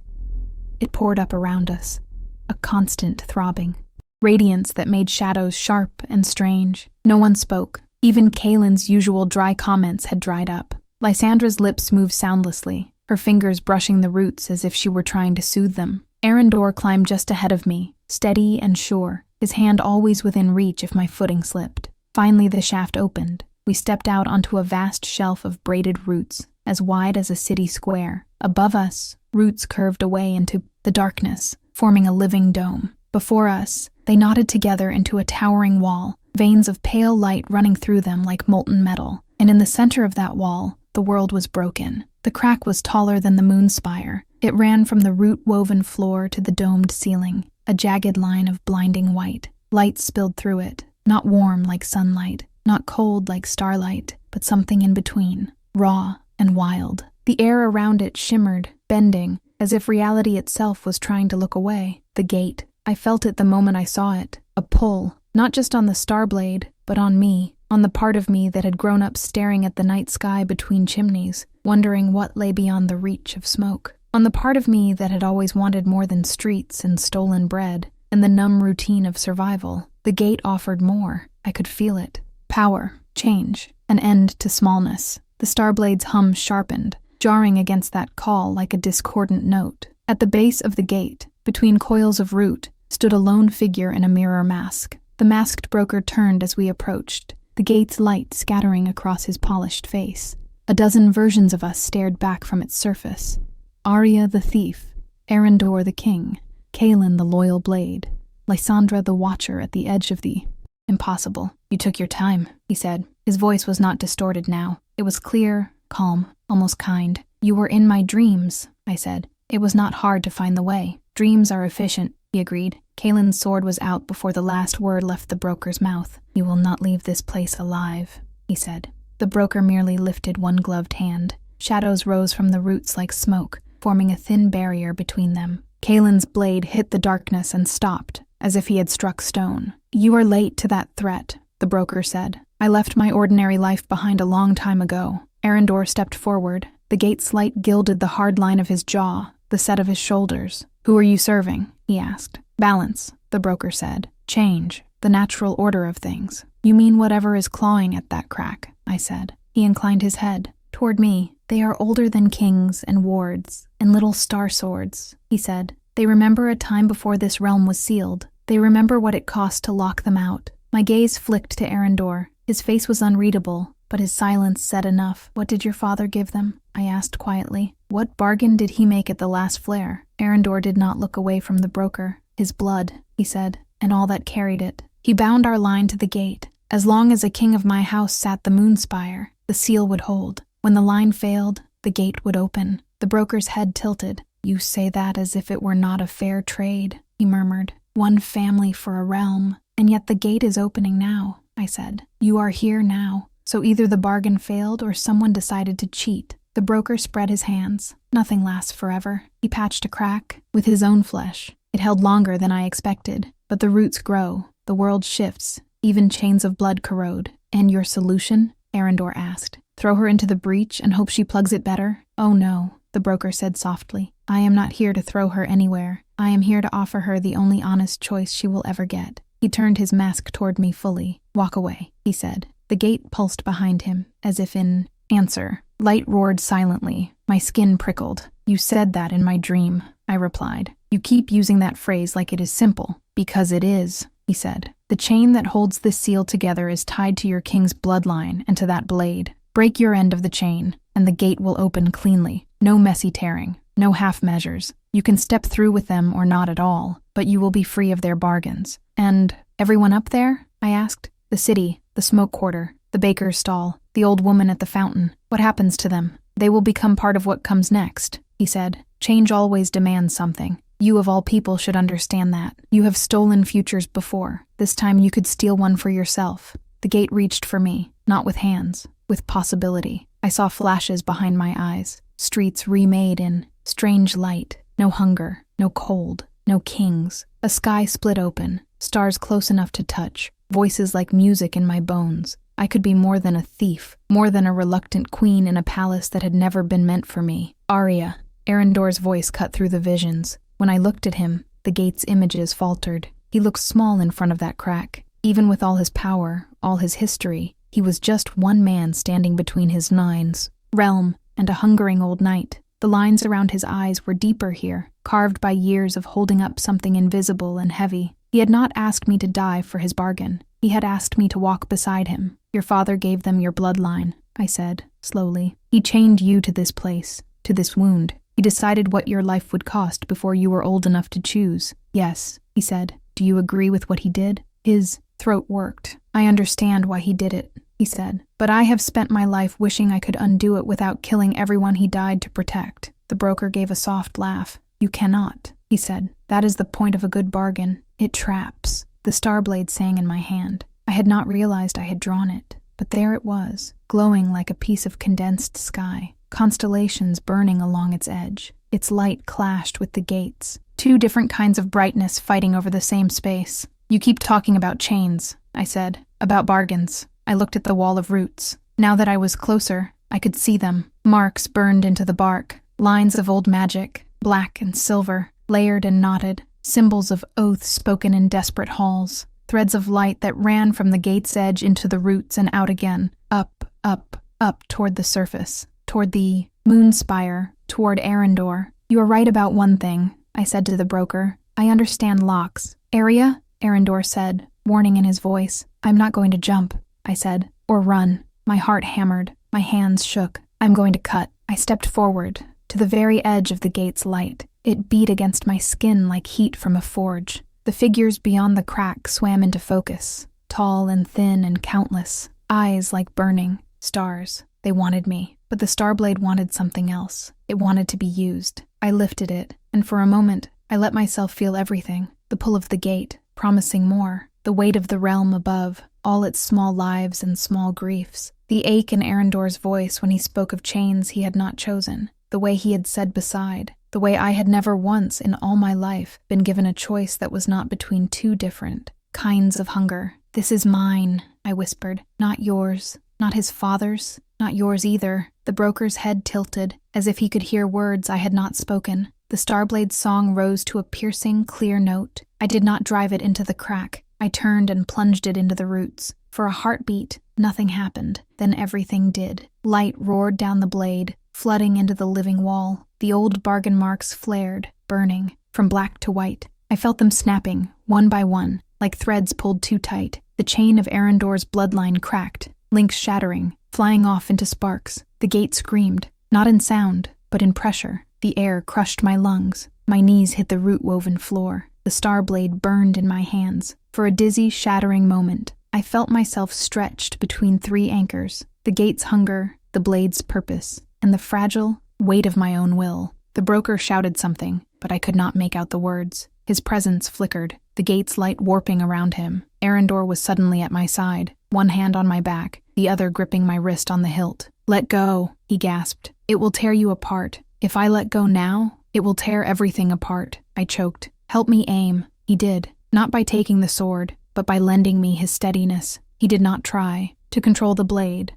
Speaker 1: It poured up around us, a constant throbbing. Radiance that made shadows sharp and strange. No one spoke. Even Kaelin's usual dry comments had dried up. Lysandra's lips moved soundlessly, her fingers brushing the roots as if she were trying to soothe them. Arendor climbed just ahead of me, steady and sure, his hand always within reach if my footing slipped. Finally the shaft opened. We stepped out onto a vast shelf of braided roots, as wide as a city square. Above us, roots curved away into the darkness, forming a living dome. Before us, they knotted together into a towering wall, veins of pale light running through them like molten metal. And in the center of that wall, the world was broken. The crack was taller than the Moonspire. It ran from the root-woven floor to the domed ceiling, a jagged line of blinding white. Light spilled through it, not warm like sunlight, not cold like starlight, but something in between, raw and wild. The air around it shimmered, bending, as if reality itself was trying to look away. The gate. I felt it the moment I saw it. A pull, not just on the Starblade, but on me, on the part of me that had grown up staring at the night sky between chimneys, wondering what lay beyond the reach of smoke. On the part of me that had always wanted more than streets and stolen bread, and the numb routine of survival. The gate offered more. I could feel it. Power, change, an end to smallness. The Starblade's hum sharpened, jarring against that call like a discordant note. At the base of the gate, between coils of root, stood a lone figure in a mirror mask. The masked broker turned as we approached, the gate's light scattering across his polished face. A dozen versions of us stared back from its surface. Arya the thief, Arendor the king, Kaelin the loyal blade, Lysandra the watcher at the edge of the impossible. "You took your time," he said. His voice was not distorted now. It was clear, calm, almost kind. "You were in my dreams," I said. It was not hard to find the way. Dreams are efficient, he agreed. Kalen's sword was out before the last word left the broker's mouth. You will not leave this place alive, he said. The broker merely lifted one gloved hand. Shadows rose from the roots like smoke, forming a thin barrier between them. Kalen's blade hit the darkness and stopped, as if he had struck stone. You are late to that threat, the broker said. I left my ordinary life behind a long time ago. Arendor stepped forward. The gate's light gilded the hard line of his jaw, the set of his shoulders. Who are you serving? He asked. Balance, the broker said. Change, the natural order of things. You mean whatever is clawing at that crack, I said. He inclined his head. Toward me. They are older than kings and wards and little star swords, he said. They remember a time before this realm was sealed. They remember what it cost to lock them out. My gaze flicked to Arendor. His face was unreadable, but his silence said enough. What did your father give them? I asked quietly. What bargain did he make at the last flare? Arendor did not look away from the broker. His blood, he said, and all that carried it. He bound our line to the gate. As long as a king of my house sat the Moonspire, the seal would hold. When the line failed, the gate would open. The broker's head tilted. You say that as if it were not a fair trade, he murmured. One family for a realm, and yet the gate is opening now, I said. You are here now, so either the bargain failed or someone decided to cheat. The broker spread his hands. Nothing lasts forever. He patched a crack with his own flesh. It held longer than I expected, but the roots grow. The world shifts. Even chains of blood corrode. And your solution? Arendor asked. Throw her into the breach and hope she plugs it better? Oh no, the broker said softly. I am not here to throw her anywhere. I am here to offer her the only honest choice she will ever get. He turned his mask toward me fully. Walk away, he said. The gate pulsed behind him, as if in answer. Light roared silently. My skin prickled. You said that in my dream, I replied. You keep using that phrase like it is simple. Because it is, he said. The chain that holds this seal together is tied to your king's bloodline and to that blade. Break your end of the chain, and the gate will open cleanly. No messy tearing, no half measures. You can step through with them or not at all, but you will be free of their bargains. And everyone up there? I asked. The city, the smoke quarter, the baker's stall, the old woman at the fountain. What happens to them? They will become part of what comes next, he said. Change always demands something. You of all people should understand that. You have stolen futures before. This time you could steal one for yourself. The gate reached for me, not with hands, with possibility. I saw flashes behind my eyes, streets remade in strange light, no hunger, no cold, no kings. A sky split open, stars close enough to touch, voices like music in my bones. I could be more than a thief, more than a reluctant queen in a palace that had never been meant for me. Arya. Arendor's voice cut through the visions. When I looked at him, the gate's images faltered. He looked small in front of that crack. Even with all his power, all his history, he was just one man standing between his nines, realm, and a hungering old knight. The lines around his eyes were deeper here, carved by years of holding up something invisible and heavy. He had not asked me to die for his bargain. He had asked me to walk beside him. Your father gave them your bloodline, I said, slowly. He chained you to this place, to this wound. He decided what your life would cost before you were old enough to choose. Yes, he said. Do you agree with what he did? His throat worked. I understand why he did it, he said. But I have spent my life wishing I could undo it without killing everyone he died to protect. The broker gave a soft laugh. You cannot, he said. That is the point of a good bargain. It traps. The Starblade sang in my hand. I had not realized I had drawn it, but there it was, glowing like a piece of condensed sky, constellations burning along its edge. Its light clashed with the gates, two different kinds of brightness fighting over the same space. You keep talking about chains, I said, about bargains. I looked at the wall of roots. Now that I was closer, I could see them. Marks burned into the bark, lines of old magic, black and silver, layered and knotted, symbols of oaths spoken in desperate halls, threads of light that ran from the gate's edge into the roots and out again, up, up, up toward the surface, toward the Moonspire, toward Arendor. You are right about one thing, I said to the broker. I understand locks. Arya? Arendor said, warning in his voice. I'm not going to jump, I said, or run. My heart hammered. My hands shook. I'm going to cut. I stepped forward, to the very edge of the gate's light. It beat against my skin like heat from a forge. The figures beyond the crack swam into focus, tall and thin and countless, eyes like burning stars. They wanted me, but the Starblade wanted something else. It wanted to be used. I lifted it, and for a moment, I let myself feel everything. The pull of the gate, promising more. The weight of the realm above, all its small lives and small griefs. The ache in Arendor's voice when he spoke of chains he had not chosen. The way he had said beside. The way I had never once in all my life been given a choice that was not between two different kinds of hunger. "This is mine," I whispered. "Not yours. Not his father's. Not yours either." The broker's head tilted, as if he could hear words I had not spoken. The Starblade's song rose to a piercing, clear note. I did not drive it into the crack. I turned and plunged it into the roots. For a heartbeat, nothing happened. Then everything did. Light roared down the blade, flooding into the living wall. The old bargain marks flared, burning, from black to white. I felt them snapping, one by one, like threads pulled too tight. The chain of Arendor's bloodline cracked, links shattering, flying off into sparks. The gate screamed, not in sound, but in pressure. The air crushed my lungs. My knees hit the root-woven floor. The Starblade burned in my hands. For a dizzy, shattering moment, I felt myself stretched between three anchors: the gate's hunger, the blade's purpose, and the fragile weight of my own will. The broker shouted something, but I could not make out the words. His presence flickered, the gate's light warping around him. Arendor was suddenly at my side, one hand on my back, the other gripping my wrist on the hilt. "Let go," he gasped. "It will tear you apart. If I let go now, it will tear everything apart," I choked. "Help me aim." He did, not by taking the sword, but by lending me his steadiness. He did not try to control the blade.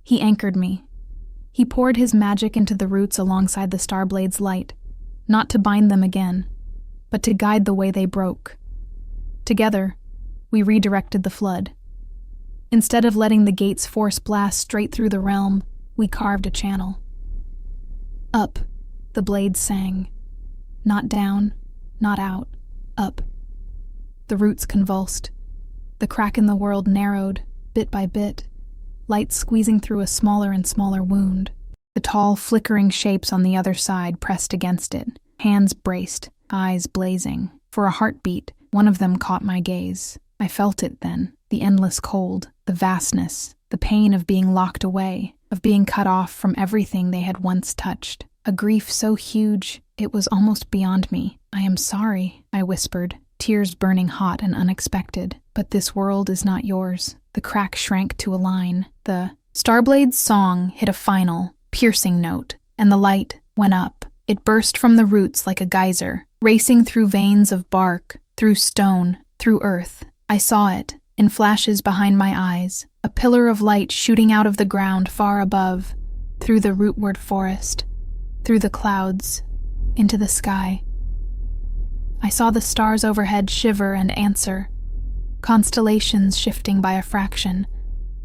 Speaker 1: He anchored me. He poured his magic into the roots alongside the Starblade's light, not to bind them again, but to guide the way they broke. Together, we redirected the flood. Instead of letting the gate's force blast straight through the realm, we carved a channel. Up, the blade sang. Not down, not out, up. The roots convulsed. The crack in the world narrowed, bit by bit, light squeezing through a smaller and smaller wound. The tall, flickering shapes on the other side pressed against it, hands braced, eyes blazing. For a heartbeat, one of them caught my gaze. I felt it then, the endless cold, the vastness, the pain of being locked away, of being cut off from everything they had once touched. A grief so huge, it was almost beyond me. "I am sorry," I whispered, tears burning hot and unexpected. "But this world is not yours." The crack shrank to a line. The Starblade's song hit a final, piercing note, and the light went up. It burst from the roots like a geyser, racing through veins of bark, through stone, through earth. I saw it, in flashes behind my eyes, a pillar of light shooting out of the ground far above, through the rootward forest, through the clouds, into the sky. I saw the stars overhead shiver and answer, constellations shifting by a fraction,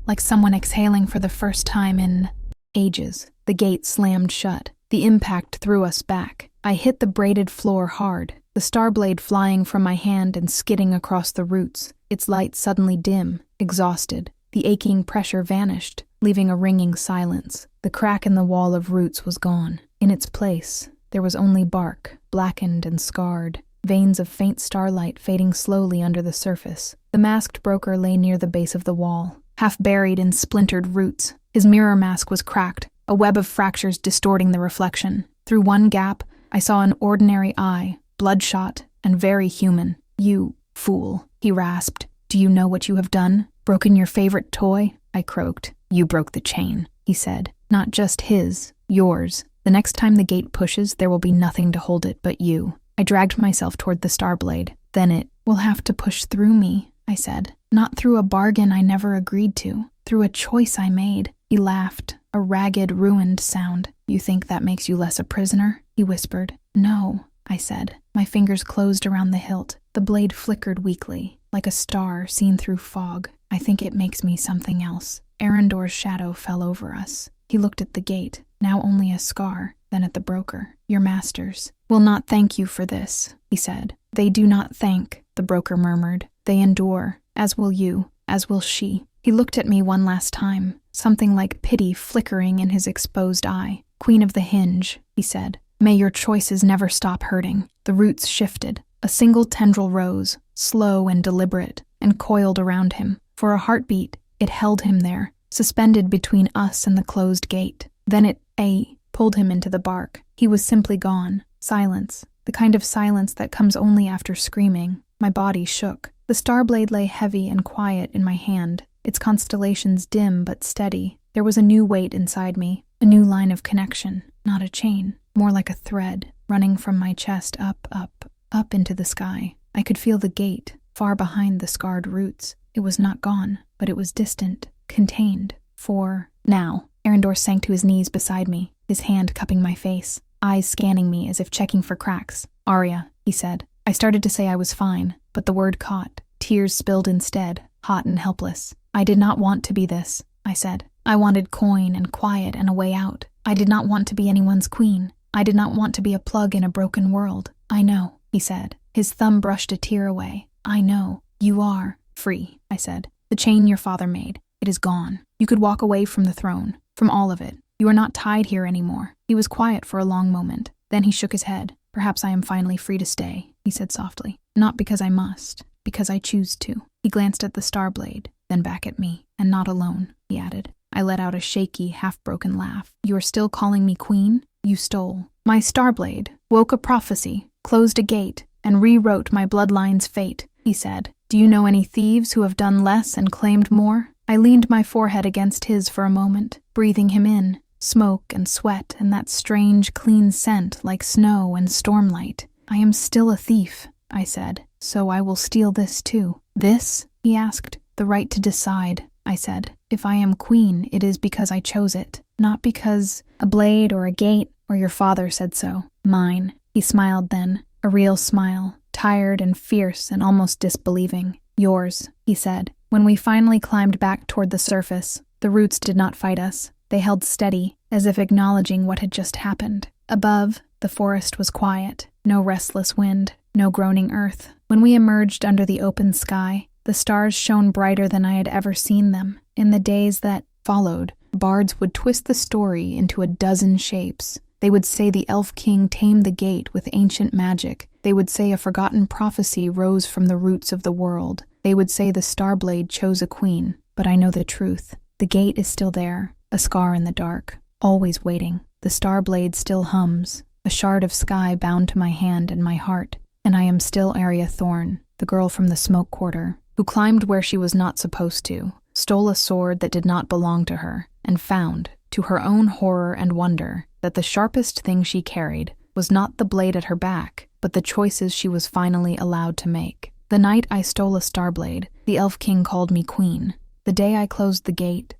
Speaker 1: like someone exhaling for the first time in ages. The gate slammed shut. The impact threw us back. I hit the braided floor hard, the Starblade flying from my hand and skidding across the roots, its light suddenly dim, exhausted. The aching pressure vanished, leaving a ringing silence. The crack in the wall of roots was gone. In its place, there was only bark, blackened and scarred, veins of faint starlight fading slowly under the surface. The masked broker lay near the base of the wall, half buried in splintered roots. His mirror mask was cracked, a web of fractures distorting the reflection. Through one gap, I saw an ordinary eye, bloodshot and very human. "You fool," he rasped. "Do you know what you have done? Broken your favorite toy?" I croaked. "You broke the chain," he said. "Not just his, yours. The next time the gate pushes, there will be nothing to hold it but you." I dragged myself toward the Starblade. "Then it will have to push through me," I said. "Not through a bargain I never agreed to, through a choice I made." He laughed, a ragged, ruined sound. "You think that makes you less a prisoner?" he whispered. "No," I said. My fingers closed around the hilt. The blade flickered weakly, like a star seen through fog. "I think it makes me something else." Arendor's shadow fell over us. He looked at the gate, now only a scar, then at the broker. "Your masters will not thank you for this," he said. "They do not thank," the broker murmured. "They endure, as will you, as will she." He looked at me one last time, something like pity flickering in his exposed eye. "Queen of the Hinge," he said. "May your choices never stop hurting." The roots shifted. A single tendril rose, slow and deliberate, and coiled around him. For a heartbeat, it held him there, suspended between us and the closed gate. Then a pulled him into the bark. He was simply gone. Silence. The kind of silence that comes only after screaming. My body shook. The Starblade lay heavy and quiet in my hand, its constellations dim but steady. There was a new weight inside me, a new line of connection, not a chain, more like a thread, running from my chest up into the sky. I could feel the gate, far behind the scarred roots. It was not gone, but it was distant, contained. For now, Arendor sank to his knees beside me, his hand cupping my face, eyes scanning me as if checking for cracks. "Arya," he said. I started to say I was fine, but the word caught. Tears spilled instead, hot and helpless. "I did not want to be this," I said. "I wanted coin and quiet and a way out. I did not want to be anyone's queen. I did not want to be a plug in a broken world." "I know," he said. His thumb brushed a tear away. "I know. You are free," I said. "The chain your father made, it is gone. You could walk away from the throne, from all of it. You are not tied here anymore." He was quiet for a long moment. Then he shook his head. "Perhaps I am finally free to stay," he said softly. "Not because I must, because I choose to." He glanced at the Starblade, then back at me. "And not alone," he added. I let out a shaky, half-broken laugh. "You are still calling me queen? You stole. My Starblade woke a prophecy, closed a gate, and rewrote my bloodline's fate," he said. "Do you know any thieves who have done less and claimed more?" I leaned my forehead against his for a moment, breathing him in. Smoke and sweat and that strange, clean scent like snow and stormlight. "I am still a thief," I said, "so I will steal this too." "This?" he asked. "The right to decide," I said. "If I am queen, it is because I chose it, not because a blade or a gate or your father said so. Mine." He smiled then, a real smile, tired and fierce and almost disbelieving. "Yours," he said. When we finally climbed back toward the surface, the roots did not fight us. They held steady, as if acknowledging what had just happened. Above, the forest was quiet. No restless wind, no groaning earth. When we emerged under the open sky, the stars shone brighter than I had ever seen them. In the days that followed, bards would twist the story into a dozen shapes. They would say the Elf King tamed the gate with ancient magic. They would say a forgotten prophecy rose from the roots of the world. They would say the Starblade chose a queen. But I know the truth. The gate is still there, a scar in the dark, always waiting. The Starblade still hums, a shard of sky bound to my hand and my heart. And I am still Arya Thorne, the girl from the smoke quarter, who climbed where she was not supposed to, stole a sword that did not belong to her, and found, to her own horror and wonder, that the sharpest thing she carried was not the blade at her back, but the choices she was finally allowed to make. The night I stole a Starblade, the Elf King called me queen. The day I closed the gate,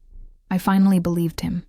Speaker 1: I finally believed him.